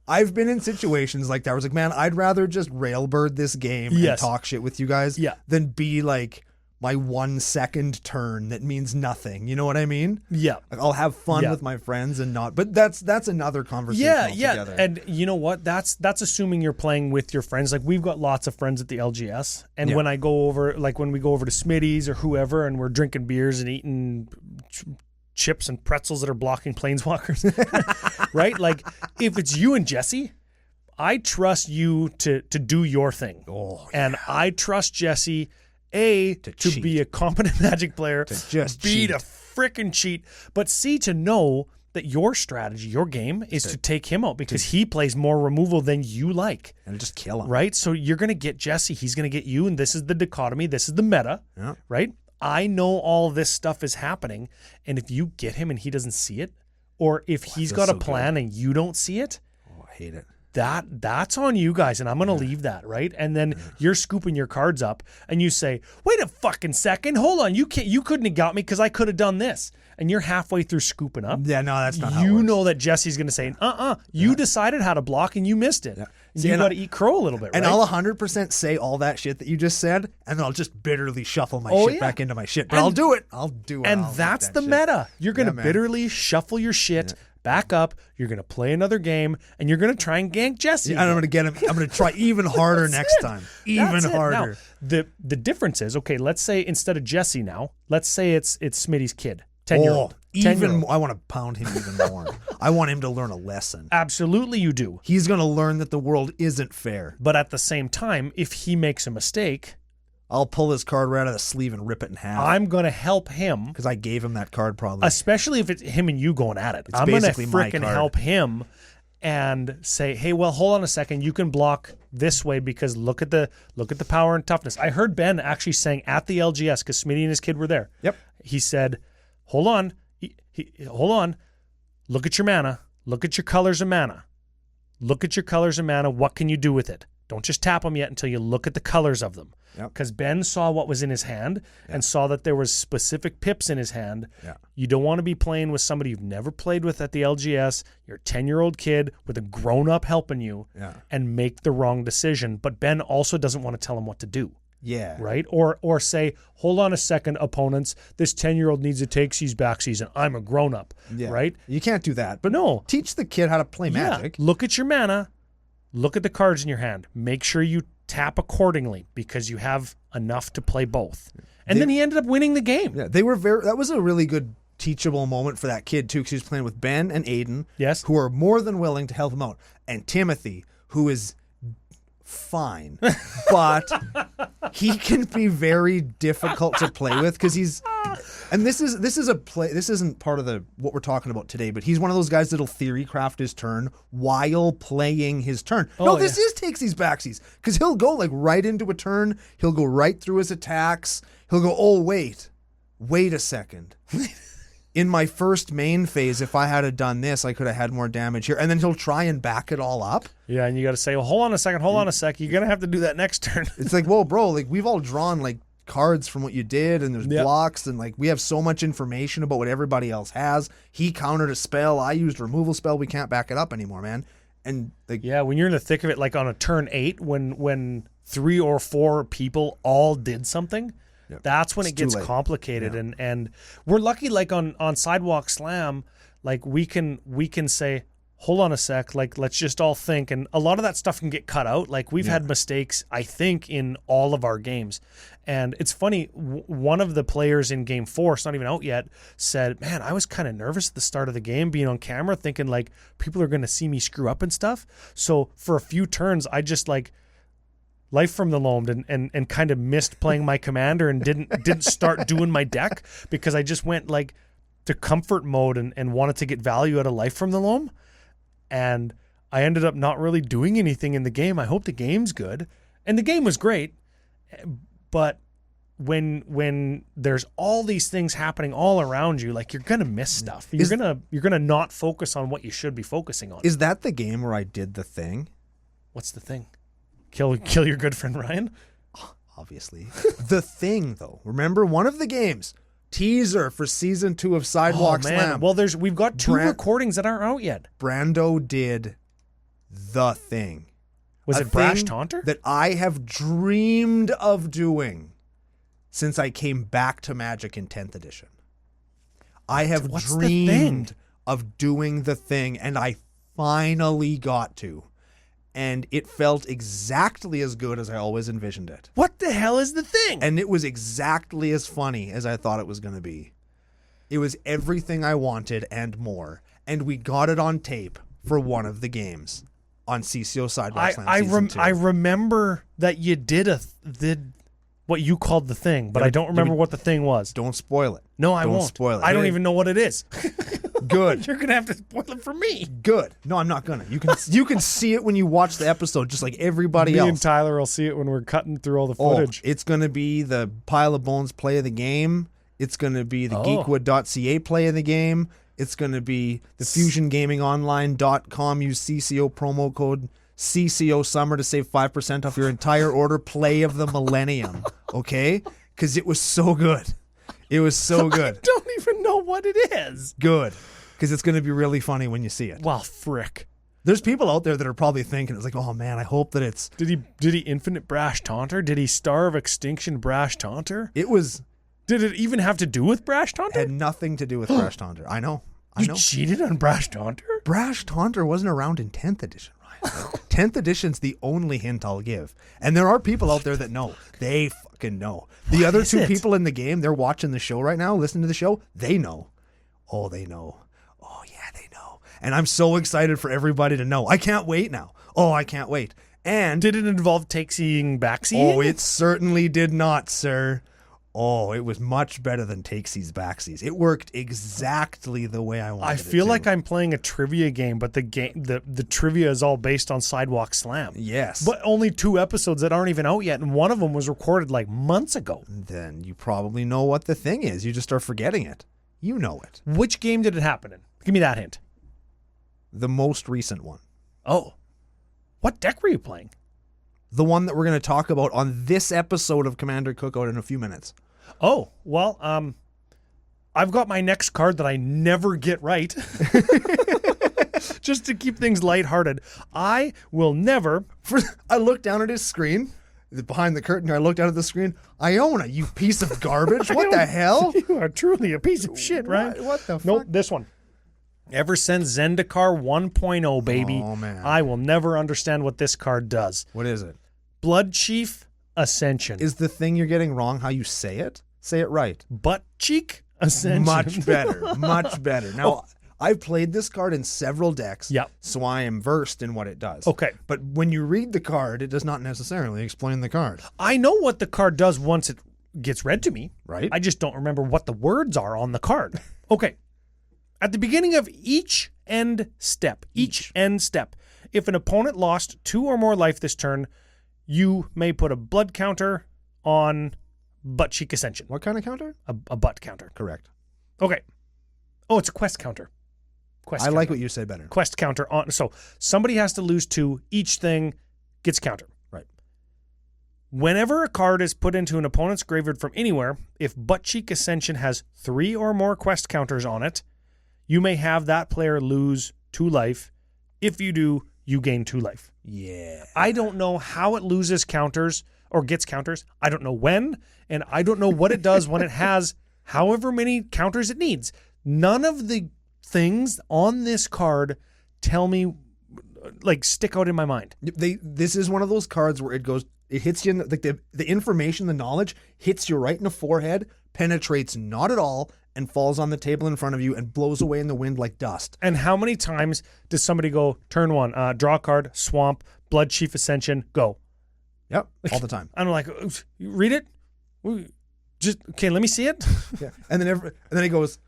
I've been in situations like that where it's like, man, I'd rather just railbird this game and talk shit with you guys than be like my 1 second turn that means nothing. You know what I mean? Yeah. Like, I'll have fun with my friends and not, but that's another conversation altogether. And you know what? That's assuming you're playing with your friends. Like, we've got lots of friends at the LGS, and when I go over, like when we go over to Smitty's or whoever, and we're drinking beers and eating chips and pretzels that are blocking planeswalkers, right? Like, if it's you and Jesse, I trust you to do your thing. And I trust Jesse to be a competent Magic player, to just B, to frickin' cheat, but C, to know that your strategy, your game is to take him out because he plays more removal than you like. And just kill him. Right? So you're going to get Jesse. He's going to get you. And this is the dichotomy. This is the meta. Yeah. Right? I know all this stuff is happening. And if you get him and he doesn't see it, or if he's got a plan and you don't see it, I hate it. That's on you guys, and I'm going to leave that, right? And then you're scooping your cards up, and you say, wait a fucking second, hold on, you couldn't have got me because I could have done this. And you're halfway through scooping up. Yeah, no, that's not how it You works. know that Jesse's going to say, you decided how to block, and you missed it. Yeah. You got to eat crow a little bit, right? And I'll 100% say all that shit that you just said, and then I'll just bitterly shuffle my shit back into my shit. But I'll do it. I'll do it. And that's the meta. You're going to bitterly shuffle your shit back up. You're going to play another game, and you're going to try and gank Jesse. And I'm going to get him. I'm going to try even harder next time. Even harder. Now, the difference is, okay, let's say instead of Jesse now, let's say it's Smitty's kid, 10-year-old. Even more, I want to pound him even more. I want him to learn a lesson. Absolutely you do. He's going to learn that the world isn't fair. But at the same time, if he makes a mistake, I'll pull his card right out of the sleeve and rip it in half. I'm going to help him. Because I gave him that card probably. Especially if it's him and you going at it. I'm going to frickin' help him and say, hey, well, hold on a second. You can block this way because look at the power and toughness. I heard Ben actually saying at the LGS, because Smitty and his kid were there. Yep. He said, hold on. Hold on. Look at your mana. Look at your colors of mana. Look at your colors of mana. What can you do with it? Don't just tap them yet until you look at the colors of them. Because Ben saw what was in his hand and saw that there was specific pips in his hand. You don't want to be playing with somebody you've never played with at the LGS. You're a 10-year-old kid with a grown-up helping you and make the wrong decision. But Ben also doesn't want to tell him what to do. Yeah. Right? Or say, hold on a second, opponents. This 10-year-old needs to take seas back season. I'm a grown-up. Yeah. Right? You can't do that. But no. Teach the kid how to play Magic. Look at your mana. Look at the cards in your hand. Make sure you tap accordingly because you have enough to play both. And then he ended up winning the game. Yeah, they were that was a really good teachable moment for that kid too, because he was playing with Ben and Aiden, who are more than willing to help him out, and Timothy, who is fine, but he can be very difficult to play with because he's. And this is a play. This isn't part of what we're talking about today, but he's one of those guys that'll theory craft his turn while playing his turn. This takes these backsies because he'll go like right into a turn. He'll go right through his attacks. He'll go, oh wait a second. In my first main phase, if I had done this, I could have had more damage here. And then he'll try and back it all up. Yeah, and you got to say, well, hold on a second. You're gonna have to do that next turn. It's like, whoa, bro, like we've all drawn like cards from what you did, and there's blocks, and like we have so much information about what everybody else has. He countered a spell, I used a removal spell, we can't back it up anymore, man. And like, when you're in the thick of it, like on a turn 8 when 3 or 4 people all did something, that's when it gets complicated. And we're lucky, like on Sidewalk Slam, like we can say, hold on a sec, like let's just all think, and a lot of that stuff can get cut out. Like we've had mistakes, I think, in all of our games. And it's funny, one of the players in game 4, it's not even out yet, said, man, I was kind of nervous at the start of the game being on camera, thinking like people are going to see me screw up and stuff. So for a few turns, I just like life from the loam and kind of missed playing my commander and didn't start doing my deck because I just went like to comfort mode and wanted to get value out of life from the loam. And I ended up not really doing anything in the game. I hope the game's good. And the game was great. But when there's all these things happening all around you, like you're going to miss stuff. You're going to not focus on what you should be focusing on. Is that the game where I did the thing? What's the thing? Kill your good friend Ryan? Obviously. The thing, though. Remember, one of the games, teaser for season 2 of Sidewalk Slam. Well, we've got 2 recordings that aren't out yet. Brando did the thing. Was it Brash Taunter? That I have dreamed of doing since I came back to Magic in 10th edition. I have dreamed of doing the thing, and I finally got to. And it felt exactly as good as I always envisioned it. What the hell is the thing? And it was exactly as funny as I thought it was going to be. It was everything I wanted and more. And we got it on tape for one of the games on CCO Sidewalk Slam Season 2. I remember that you did what you called the thing, but I don't remember what the thing was. Don't spoil it. No, I won't. Don't spoil it. I don't even know what it is. Good. You're going to have to spoil it for me. Good. No, I'm not gonna. You can see it when you watch the episode, just like everybody Me else. and Tyler will see it when we're cutting through all the Oh, footage. it's gonna be the Pile of Bones play of the game. It's gonna be the Geekwood.ca play of the game. It's gonna be the FusionGamingOnline.com. Use CCO promo code CCO Summer to save 5% off your entire order. Play of the Millennium. Okay, because it was so good. It was so good. I don't even know what it is. Good. Because it's going to be really funny when you see it. Well, frick. There's people out there that are probably thinking, it's like, oh man, I hope that it's... Did he Infinite Brash Taunter? Did he Star of Extinction Brash Taunter? It was... Did it even have to do with Brash Taunter? Had nothing to do with Brash Taunter. I know. You cheated on Brash Taunter? Brash Taunter wasn't around in 10th edition, right? 10th edition's the only hint I'll give. And there are people out there that know. They fucking know. The other two people in the game, they're watching the show right now, listening to the show, they know. Oh, they know. Oh, yeah, they know. And I'm so excited for everybody to know. I can't wait now. Oh, I can't wait. And did it involve take-seeing, back-seeing? Oh, it certainly did not, sir. Oh, it was much better than take-sees, back-sees. It worked exactly the way I wanted it to. I feel like I'm playing a trivia game, but the trivia is all based on Sidewalk Slam. Yes. But only 2 episodes that aren't even out yet, and one of them was recorded like months ago. Then you probably know what the thing is. You just are forgetting it. You know it. Which game did it happen in? Give me that hint. The most recent one. Oh. What deck were you playing? The one that we're going to talk about on this episode of Commander Cookout in a few minutes. Oh, well, I've got my next card that I never get right. Just to keep things lighthearted. I will never... I looked down at his screen, behind the curtain, I looked down at the screen. Iona, you piece of garbage. What the hell? You are truly a piece of shit, right? What the fuck? Nope, this one. Ever since Zendikar 1.0, baby, oh, man. I will never understand what this card does. What is it? Blood Chief Ascension. Is the thing you're getting wrong how you say it? Say it right. Butt Cheek Ascension. Much better. Much better. Now, I've played this card in several decks, so I am versed in what it does. Okay. But when you read the card, it does not necessarily explain the card. I know what the card does once it gets read to me. Right. I just don't remember what the words are on the card. Okay. At the beginning of each end step, if an opponent lost 2 or more life this turn, you may put a blood counter on Butt Cheek Ascension. What kind of counter? A butt counter. Correct. Okay. Oh, it's a quest counter. I like what you said better. Quest counter on. So somebody has to lose 2. Each thing gets counter. Right. Whenever a card is put into an opponent's graveyard from anywhere, if Butt Cheek Ascension has 3 or more quest counters on it, you may have that player lose 2 life. If you do, you gain 2 life. Yeah. I don't know how it loses counters or gets counters. I don't know when, and I don't know what it does when it has however many counters it needs. None of the things on this card tell me, like, stick out in my mind. This is one of those cards where it hits you in the information, the knowledge hits you right in the forehead, penetrates not at all, and falls on the table in front of you and blows away in the wind like dust. And how many times does somebody go, turn 1, draw a card, swamp, Blood Chief Ascension, go? Yep, all the time. I'm like, read it? Just, okay, let me see it. Yeah. And then somebody goes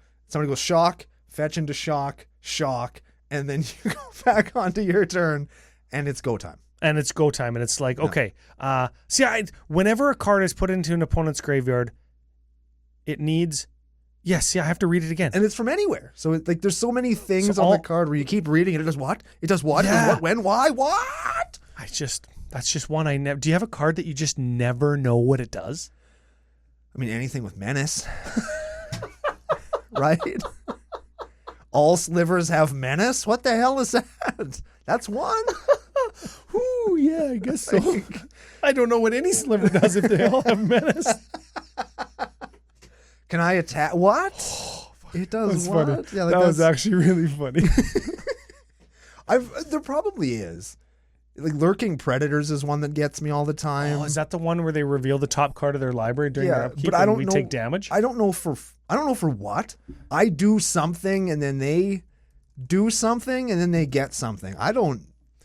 shock, fetch into shock, and then you go back onto your turn, and it's go time. And it's go time, and it's like, okay. Whenever a card is put into an opponent's graveyard, it needs... Yes, I have to read it again. And it's from anywhere. So there's so many things on the card where you keep reading and it does what? It does what? Yeah. It does what? When? Why? What? That's just one I never... Do you have a card that you just never know what it does? I mean, anything with menace. Right? All slivers have menace? What the hell is that? That's one? Ooh, yeah, I guess so. I don't know what any sliver does if they all have menace. Can I attack? What? It does That's what? funny. Yeah, that was actually really funny. There probably is. Like Lurking Predators is one that gets me all the time. Oh, is that the one where they reveal the top card of their library during their upkeep, but I don't and we know, take damage? I don't know for what. I do something and then they do something and then they get something.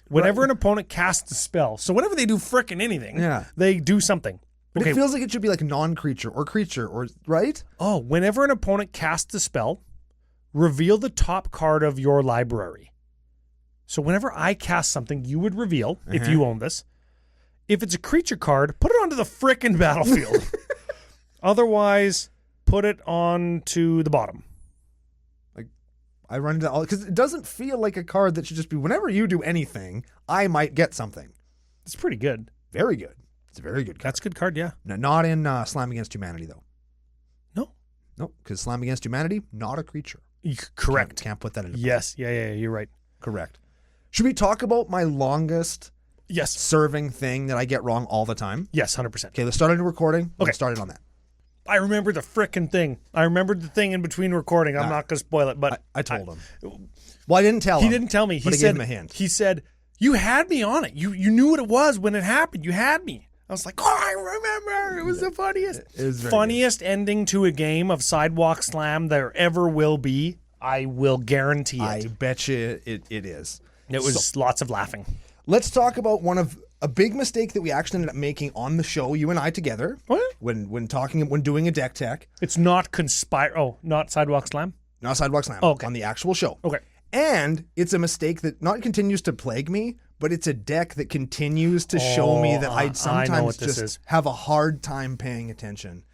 Whenever an opponent casts a spell, so whenever they do frickin' anything, they do something. But Okay. it feels like it should be like non-creature or creature or right? Oh, whenever an opponent casts a spell, reveal the top card of your library. So whenever I cast something, you would reveal, if you own this. If it's a creature card, put it onto the frickin' battlefield. Otherwise, put it onto the bottom. I run into all because it doesn't feel like a card that should just be whenever you do anything, I might get something. It's pretty good. Very good. It's a very good card. That's a good card, yeah. No, not in Slam Against Humanity though. No, because Slam Against Humanity, not a creature. Correct. Can't put that in. Yes, yeah, you're right. Correct. Should we talk about my longest Yes, serving thing that I get wrong all the time? yes, 100%. Okay, let's start a new recording. Okay. Let's start it on that. I remember the frickin' thing. I remembered the thing in between recording. I'm not going to spoil it, but I told him. Well, I didn't tell him. he didn't tell me. But I gave him a hint. He said, you had me on it. You knew what it was when it happened. You had me. I was like, oh, I remember. It was the funniest. It was very funniest ending to a game of Sidewalk Slam there ever will be. I will guarantee it. I bet you it is. It was lots of laughing. Let's talk about a big mistake that we actually ended up making on the show, you and I together. What? When doing a deck tech. It's not conspire. Oh, not Sidewalk Slam? Not Sidewalk Slam. Okay. On the actual show. Okay. And it's a mistake that not continues to plague me, but it's a deck that continues to show me that I I'd know sometimes what this just is. have a hard time paying attention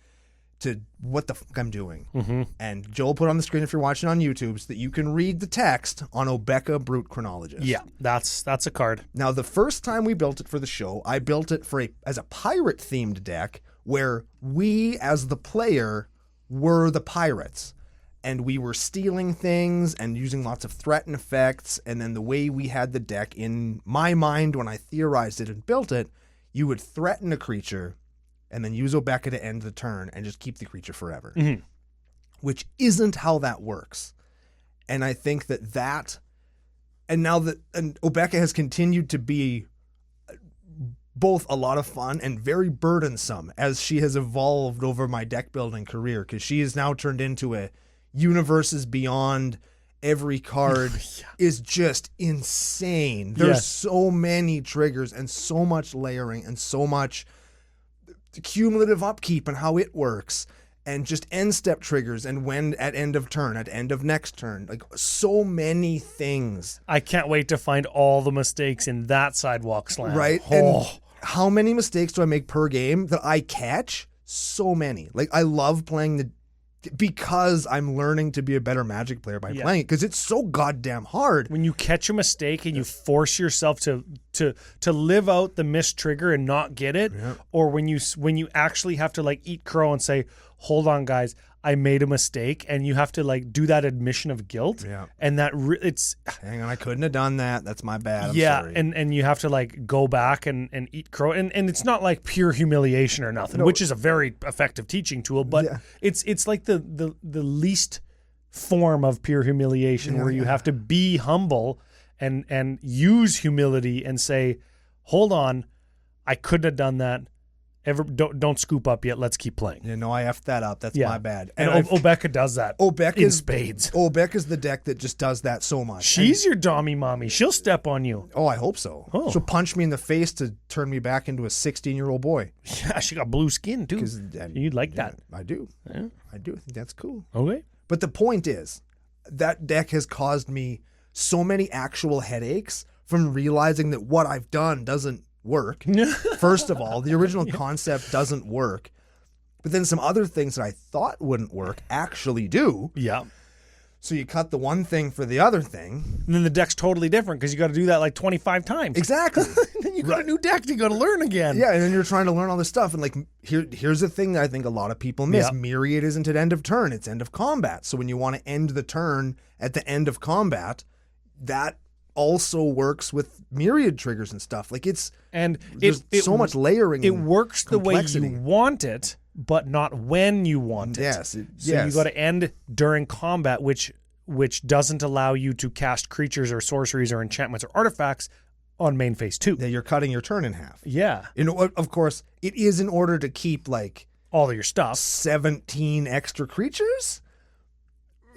to what the fuck I'm doing. Mm-hmm. And Joel put on the screen if you're watching on YouTube so that you can read the text on Obeka Brute Chronologist. Yeah, that's a card. Now, the first time we built it for the show, I built it as a pirate-themed deck where we, as the player, were the pirates. And we were stealing things and using lots of threat and effects. And then the way we had the deck, in my mind, when I theorized it and built it, you would threaten a creature and then use Obeka to end the turn and just keep the creature forever. Mm-hmm. Which isn't how that works. And I think that and now that Obeka has continued to be both a lot of fun and very burdensome as she has evolved over my deck building career, because she has now turned into a universes beyond. Every card is just insane. There's so many triggers and so much layering and so much cumulative upkeep and how it works, and just end step triggers and when at end of turn, at end of next turn, like so many things. I can't wait to find all the mistakes in that Sidewalk Slam. Right? Oh. And how many mistakes do I make per game that I catch? So many. Like, I love playing because I'm learning to be a better Magic player by playing it, because it's so goddamn hard. When you catch a mistake and you force yourself to live out the missed trigger and not get it, or when you actually have to like eat crow and say, hold on guys, I made a mistake, and you have to like do that admission of guilt, and that it's hang on, I couldn't have done that, that's my bad, I'm sorry. and you have to like go back and eat crow, and it's not like pure humiliation or nothing, which is a very effective teaching tool, but it's like the least form of pure humiliation, where you have to be humble and use humility and say, hold on, I couldn't have done that. Don't scoop up yet. Let's keep playing. Yeah, no, I effed that up. That's my bad. And Obeka does that. In spades. Obeka's the deck that just does that so much. She's your dommy mommy. She'll step on you. Oh, I hope so. Oh. She'll punch me in the face to turn me back into a 16-year-old boy. Yeah, she got blue skin too. You'd like that. I do. Yeah. I do. I think that's cool. Okay. But the point is, that deck has caused me so many actual headaches from realizing that what I've done doesn't work. First of all, the original concept doesn't work. But then some other things that I thought wouldn't work actually do. Yeah. So you cut the one thing for the other thing. And then the deck's totally different because you got to do that like 25 times. Exactly. Then you got a new deck you got to learn again. Yeah, and then you're trying to learn all this stuff. And like, here's the thing that I think a lot of people miss. Yep. Myriad isn't at end of turn. It's end of combat. So when you want to end the turn at the end of combat, that also works with Myriad triggers and stuff. Like there's so much layering. It works the way complexity. you want it, but not when you want it. Yes. So you got to end during combat, which doesn't allow you to cast creatures or sorceries or enchantments or artifacts on main phase 2. Yeah, you're cutting your turn in half. Yeah. You know, of course, it is in order to keep like all of your stuff. 17 extra creatures.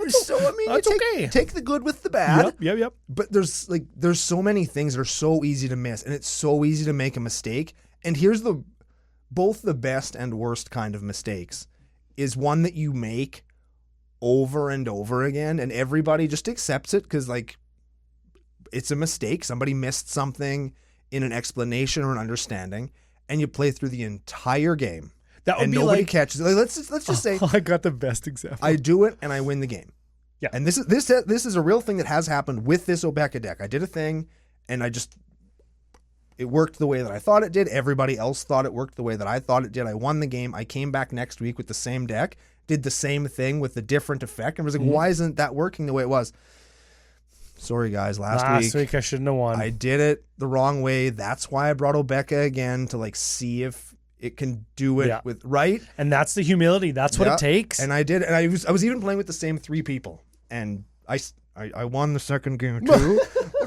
So I mean, that's take the good with the bad. Yep. But there's so many things that are so easy to miss, and it's so easy to make a mistake. And here's the both the best and worst kind of mistakes is one that you make over and over again, and everybody just accepts it because, like, it's a mistake. Somebody missed something in an explanation or an understanding, and you play through the entire game. That would and be nobody like, catches it. Like, let's just say I got the best example. I do it and I win the game. Yeah. And this is a real thing that has happened with this Obeka deck. I did a thing, and it worked the way that I thought it did. Everybody else thought it worked the way that I thought it did. I won the game. I came back next week with the same deck, did the same thing with a different effect, and was like, why isn't that working the way it was? Sorry, guys. Last week I shouldn't have won. I did it the wrong way. That's why I brought Obeka again, to like see if it can do it with right. And that's the humility. That's what it takes. And I did. And I was even playing with the same 3 people, and I won the second game too.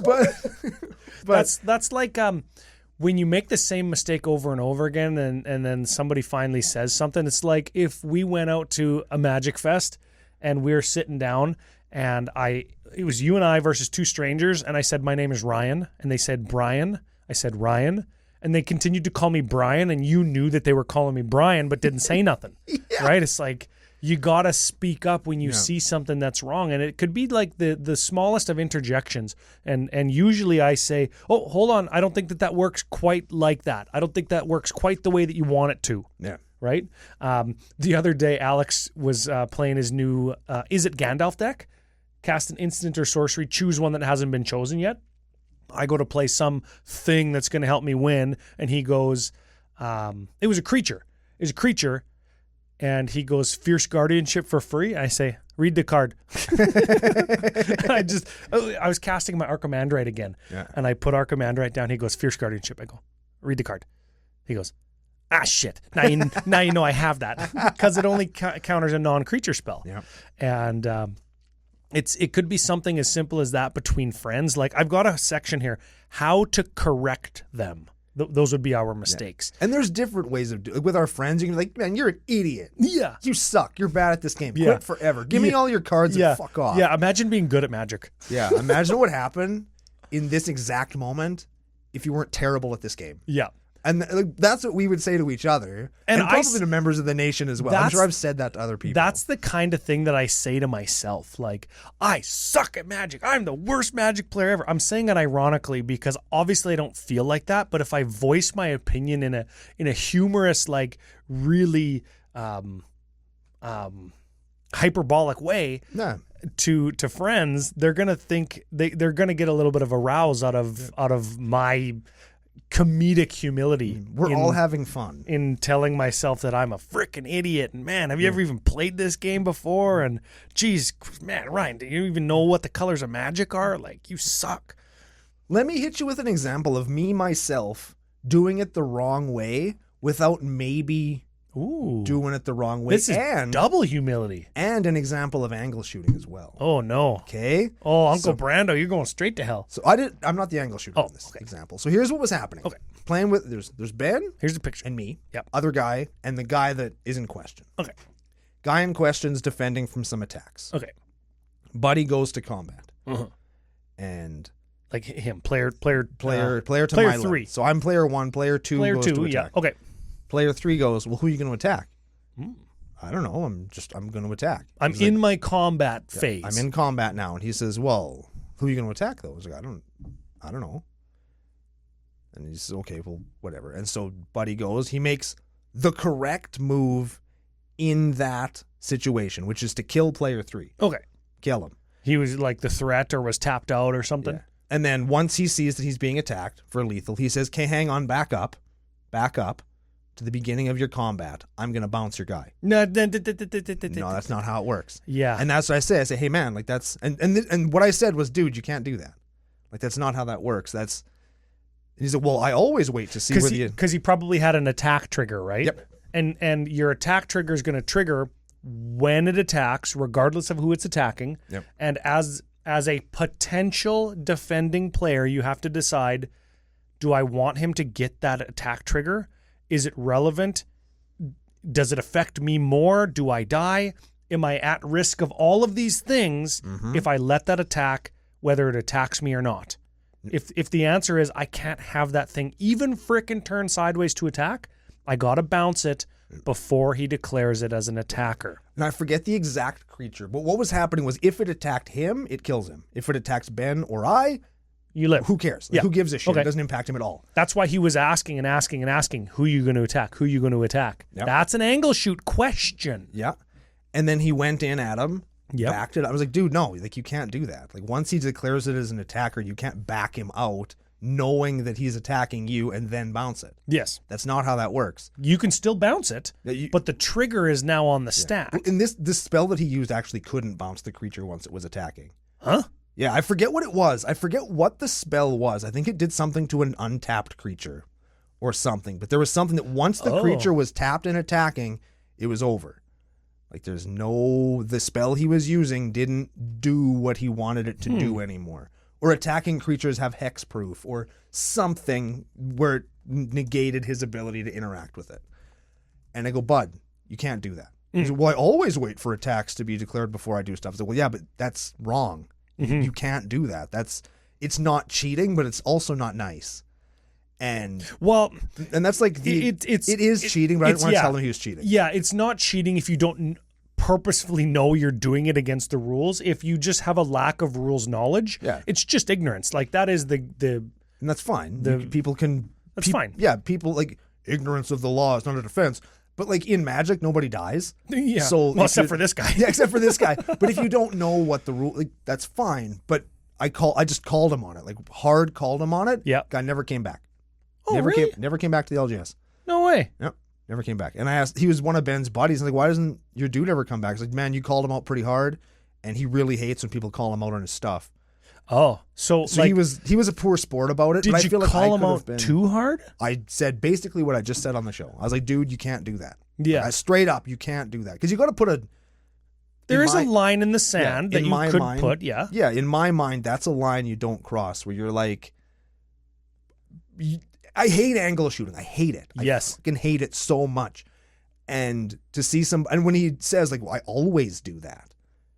but that's like when you make the same mistake over and over again, and then somebody finally says something. It's like if we went out to a Magic Fest and we were sitting down, and it was you and I versus 2 strangers, and I said my name is Ryan, and they said Brian. I said Ryan, and they continued to call me Brian, and you knew that they were calling me Brian but didn't say nothing. Right? It's like you gotta speak up when you see something that's wrong, and it could be like the smallest of interjections. And usually I say, "Oh, hold on, I don't think that works quite like that. I don't think that works quite the way that you want it to." Yeah. Right. The other day, Alex was playing his new Is It Gandalf deck. Cast an instant or sorcery, choose one that hasn't been chosen yet. I go to play some thing that's going to help me win, and he goes, it was a creature. It was a creature. And he goes, Fierce Guardianship for free. I say, read the card. I was casting my Archimandrite again. Yeah. And I put Archimandrite down. He goes, Fierce Guardianship. I go, read the card. He goes, shit. Now you know I have that. Because it only counters a non-creature spell. Yeah. And it could be something as simple as that between friends. Like, I've got a section here, how to correct them. Those would be our mistakes. Yeah. And there's different ways of doing it. With our friends, you can be like, man, you're an idiot. Yeah. You suck. You're bad at this game. Quit forever. Give me all your cards and fuck off. Yeah, imagine being good at Magic. Yeah, imagine what would happen in this exact moment if you weren't terrible at this game. Yeah. And that's what we would say to each other, and probably to members of the nation as well. I'm sure I've said that to other people. That's the kind of thing that I say to myself. Like, I suck at Magic. I'm the worst Magic player ever. I'm saying it ironically because obviously I don't feel like that. But if I voice my opinion in a humorous, like really hyperbolic way to friends, they're gonna think they're gonna get a little bit of a rouse out of my comedic humility. We're all having fun in telling myself that I'm a freaking idiot. And man, have you ever even played this game before? And geez, man, Ryan, do you even know what the colors of Magic are? Like, you suck. Let me hit you with an example of me myself doing it the wrong way without maybe doing it the wrong way. This is double humility. And an example of angle shooting as well. Oh, no. Okay. Oh, Uncle Brando, you're going straight to hell. So I'm not the angle shooter in this example. So here's what was happening. Okay. Playing with, there's Ben. Here's the picture. And me. Yep. Other guy, and the guy that is in question. Okay. Guy in question's defending from some attacks. Okay. Buddy goes to combat. Uh-huh. And like him, player to player my 3. Left. So I'm player 1, player 2 goes to attack. Yeah. Okay. Player 3 goes, well, who are you going to attack? I don't know. I'm going to attack. I'm in my combat phase. I'm in combat now. And he says, well, who are you going to attack though? I was like, I don't know. And he says, okay, well, whatever. And so Buddy goes, he makes the correct move in that situation, which is to kill player 3. Okay. Kill him. He was like the threat or was tapped out or something. Yeah. And then once he sees that he's being attacked for lethal, he says, okay, hang on, back up to the beginning of your combat. I'm going to bounce your guy. No, that's not how it works. Yeah. And that's what I say. I say, hey man, like that's, and what I said was, dude, you can't do that. Like, that's not how that works. And he said, well, I always wait to see because he probably had an attack trigger, right? Yep. And your attack trigger is going to trigger when it attacks, regardless of who it's attacking. Yep. And as a potential defending player, you have to decide, do I want him to get that attack trigger? Is it relevant? Does it affect me more? Do I die? Am I at risk of all of these things if I let that attack, whether it attacks me or not? If the answer is I can't have that thing even frickin' turn sideways to attack, I got to bounce it before he declares it as an attacker. And I forget the exact creature, but what was happening was if it attacked him, it kills him. If it attacks Ben or I, you live. Who cares? Like, who gives a shit? Okay. It doesn't impact him at all. That's why he was asking and asking and asking, who are you going to attack? Who are you going to attack? Yep. That's an angle shoot question. Yeah. And then he went in at him, Yep. backed it. I was like, dude, no, like you can't do that. Like once he declares it as an attacker, you can't back him out knowing that he's attacking you and then bounce it. Yes. That's not how that works. You can still bounce it, but the trigger is now on the stack. And this spell that he used actually couldn't bounce the creature once it was attacking. Huh? Yeah, I forget what it was. I forget what the spell was. I think it did something to an untapped creature or something. But there was something that once the creature was tapped and attacking, it was over. Like the spell he was using didn't do what he wanted it to do anymore. Or attacking creatures have hexproof or something where it negated his ability to interact with it. And I go, bud, you can't do that. He said, well, I always wait for attacks to be declared before I do stuff. I said, well, yeah, but that's wrong. You can't do that. It's not cheating, but it's also not nice. And that's like it is cheating, but I didn't want to tell him he was cheating. Yeah, it's not cheating if you don't purposefully know you're doing it against the rules. If you just have a lack of rules knowledge, it's just ignorance. Like that is the and that's fine. That's fine. Yeah, people like ignorance of the law is not a defense. But like in Magic, nobody dies. Yeah. So except for this guy. Yeah, except for this guy. But if you don't know what the rule, like that's fine. But I just called him on it, like hard called him on it. Yeah. Guy never came back. Oh, really? Never came back to the LGS. No way. Yep. Never came back. And I asked, he was one of Ben's buddies. I'm like, why doesn't your dude ever come back? He's like, man, you called him out pretty hard, and he really hates when people call him out on his stuff. Oh, so like, he was a poor sport about it. Did but you I feel like call him out too hard? I said basically what I just said on the show. I was like, dude, you can't do that. Yeah, like, straight up, you can't do that because you got to put a. There is a line in the sand that you could put. Yeah, yeah. In my mind, that's a line you don't cross. Where you're like, I hate angle shooting. I hate it. I fucking hate it so much. And to see and when he says like, well, I always do that.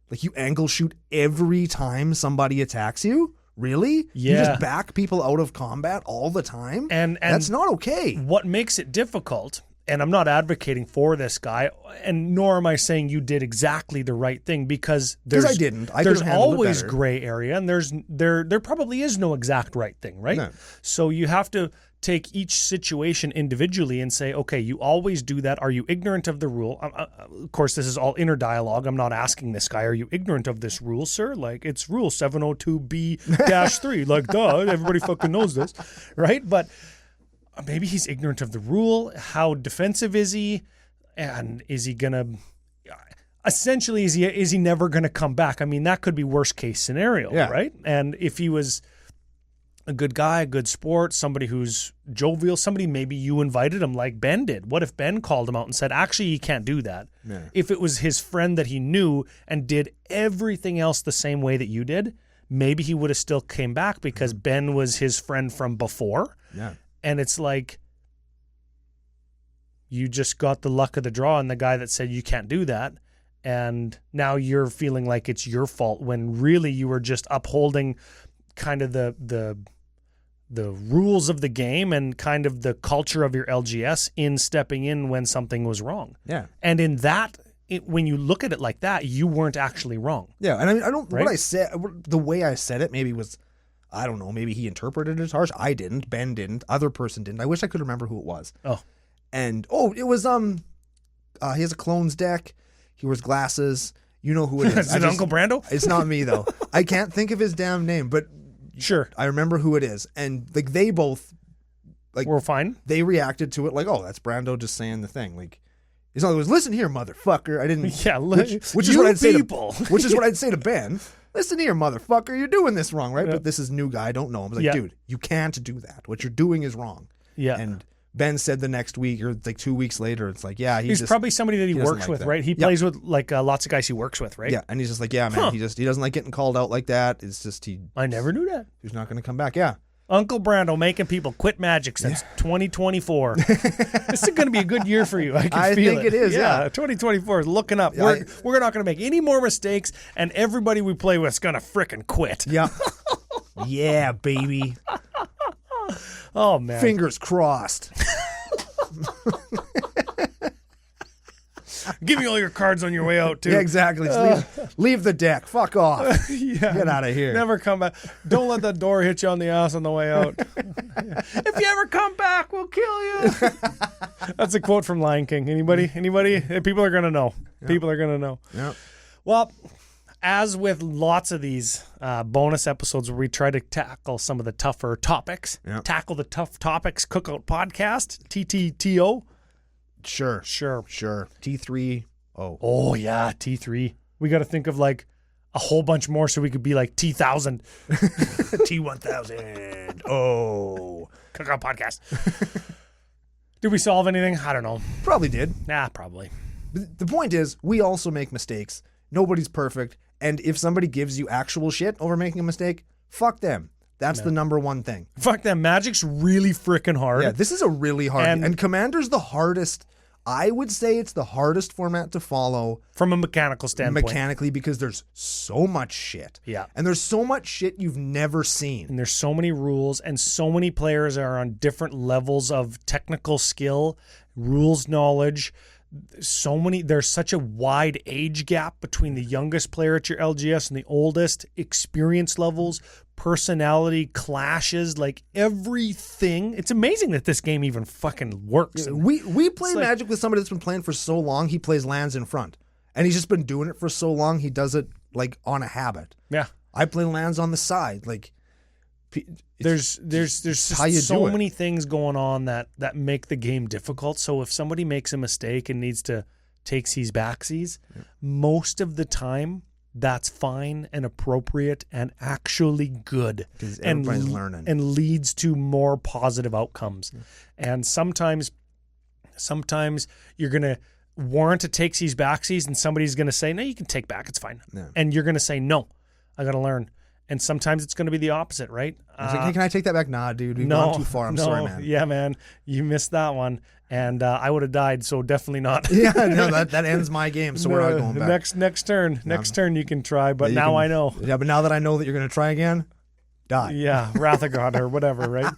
Like you angle shoot every time somebody attacks you? Really? Yeah. You just back people out of combat all the time? And that's not okay. What makes it difficult, and I'm not advocating for this guy, and nor am I saying you did exactly the right thing because I didn't. There's always gray area, and there probably is no exact right thing, right? No. So you have to take each situation individually and say, okay, you always do that. Are you ignorant of the rule? Of course, this is all inner dialogue. I'm not asking this guy, are you ignorant of this rule, sir? Like, it's rule 702B-3. Like, duh, everybody fucking knows this, right? But maybe he's ignorant of the rule. How defensive is he? And is he going to... Essentially, is he never going to come back? I mean, that could be worst case scenario, right? And if he was a good guy, a good sport, somebody who's jovial, somebody maybe you invited him like Ben did. What if Ben called him out and said, actually, you can't do that? Yeah. If it was his friend that he knew and did everything else the same way that you did, maybe he would have still came back because Ben was his friend from before. Yeah. And it's like, you just got the luck of the draw and the guy that said you can't do that. And now you're feeling like it's your fault when really you were just upholding kind of the rules of the game and kind of the culture of your LGS in stepping in when something was wrong. Yeah. And in that, when you look at it like that, you weren't actually wrong. Yeah. And I mean, I don't, right? What I said, the way I said it maybe was, I don't know, maybe he interpreted it as harsh. I didn't. Ben didn't. Other person didn't. I wish I could remember who it was. Oh. And, it was, he has a clones deck. He wears glasses. You know who it is. Is it Uncle Brando? It's not me, though. I can't think of his damn name, but sure, I remember who it is. And like they both, like, we're fine. They reacted to it like, oh, that's Brando just saying the thing. Like, it's not. It was listen here, motherfucker. I didn't. Yeah, which is what I'd say to, which is what I'd say to Ben. Listen here, motherfucker. You're doing this wrong, right? Yeah. But this is new guy. I don't know him. I was like, dude, you can't do that. What you're doing is wrong. Yeah. And Ben said the next week or like 2 weeks later, it's like, yeah, he's probably somebody that he works like with, that. Right? He plays with like lots of guys he works with, right? Yeah, and he's just like, yeah, man, he doesn't like getting called out like that. It's just I never knew that. He's not going to come back. Yeah, Uncle Brando making people quit Magic since 2024. This is going to be a good year for you. I think it is. Yeah, 2024 is looking up. We're not going to make any more mistakes, and everybody we play with is going to frickin' quit. Yeah, yeah, baby. Oh man, fingers crossed. Give me all your cards on your way out, too. Yeah, exactly. Just leave the deck. Fuck off. Yeah. Get out of here. Never come back. Don't let that door hit you on the ass on the way out. If you ever come back, we'll kill you. That's a quote from Lion King. Anybody? People are going to know. Yep. People are going to know. Yep. Well, as with lots of these bonus episodes where we try to tackle some of the tougher topics, tackle the tough topics, Cookout Podcast, TTTO. Sure. T3. Oh, yeah, T3. We got to think of like a whole bunch more so we could be like T1000. T1000. Oh. Cookout Podcast. Did we solve anything? I don't know. Probably did. Nah, probably. But the point is, we also make mistakes. Nobody's perfect. And if somebody gives you actual shit over making a mistake, fuck them. That's the number one thing. Fuck them. Magic's really freaking hard. Yeah, this is a really hard... And Commander's the hardest... I would say it's the hardest format to follow. From a mechanical standpoint. Mechanically, because there's so much shit. Yeah. And there's so much shit you've never seen. And there's so many rules, and so many players are on different levels of technical skill, rules knowledge. There's such a wide age gap between the youngest player at your LGS and the oldest, experience levels, personality clashes, like everything. It's amazing that this game even fucking works. We play Magic with somebody that's been playing for so long, he plays lands in front. And he's just been doing it for so long, he does it like on a habit. Yeah. I play lands on the side. Like there's so many things going on that make the game difficult. So if somebody makes a mistake and needs to takesies backsies, most of the time that's fine and appropriate and actually good. Because everybody's learning. And leads to more positive outcomes. Yeah. And sometimes you're going to warrant a takesies backsies and somebody's going to say, no, you can take back. It's fine. Yeah. And you're going to say, no, I got to learn. And sometimes it's going to be the opposite, right? Like, hey, can I take that back? Nah, dude, we've gone too far. I'm sorry, man. Yeah, man, you missed that one. And I would have died, so definitely not. Yeah, no, that ends my game, so we're not going back. Next turn you can try, but now I know. Yeah, but now that I know that you're going to try again, die. Yeah, Wrath of God or whatever, right?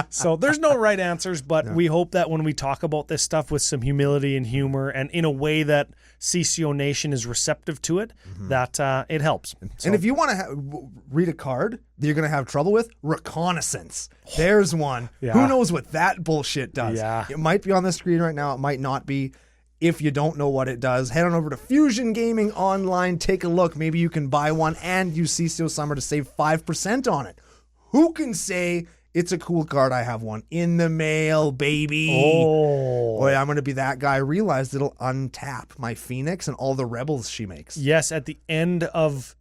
So there's no right answers, but we hope that when we talk about this stuff with some humility and humor and in a way that CCO Nation is receptive to it, that it helps. And if you want to read a card that you're going to have trouble with, Reconnaissance. There's one. Yeah. Who knows what that bullshit does? Yeah. It might be on the screen right now. It might not be. If you don't know what it does, head on over to Fusion Gaming Online. Take a look. Maybe you can buy one and use CCO Summer to save 5% on it. Who can say it's a cool card? I have one in the mail, baby. Oh, boy, I'm going to be that guy. I realized it'll untap my Phoenix and all the rebels she makes. Yes, at the end of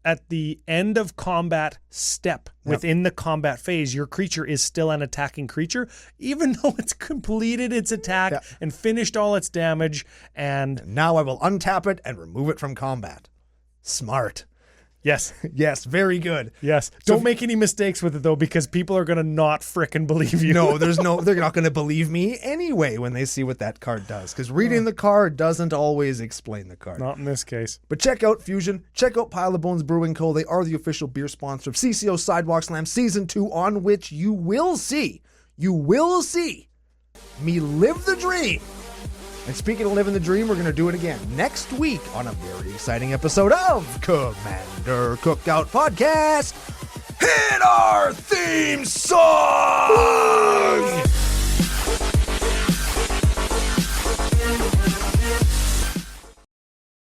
combat step, within the combat phase, your creature is still an attacking creature, even though it's completed its attack and finished all its damage. And now I will untap it and remove it from combat. Smart. Yes. Yes, very good. Yes. Don't make any mistakes with it, though, because people are going to not frickin' believe you. No, they're not going to believe me anyway when they see what that card does, because reading the card doesn't always explain the card. Not in this case. But check out Fusion. Check out Pile of Bones Brewing Co. They are the official beer sponsor of CCO Sidewalk Slam Season 2, on which you will see me live the dream. And speaking of living the dream, we're going to do it again next week on a very exciting episode of Commander Cookout Podcast. Hit our theme song!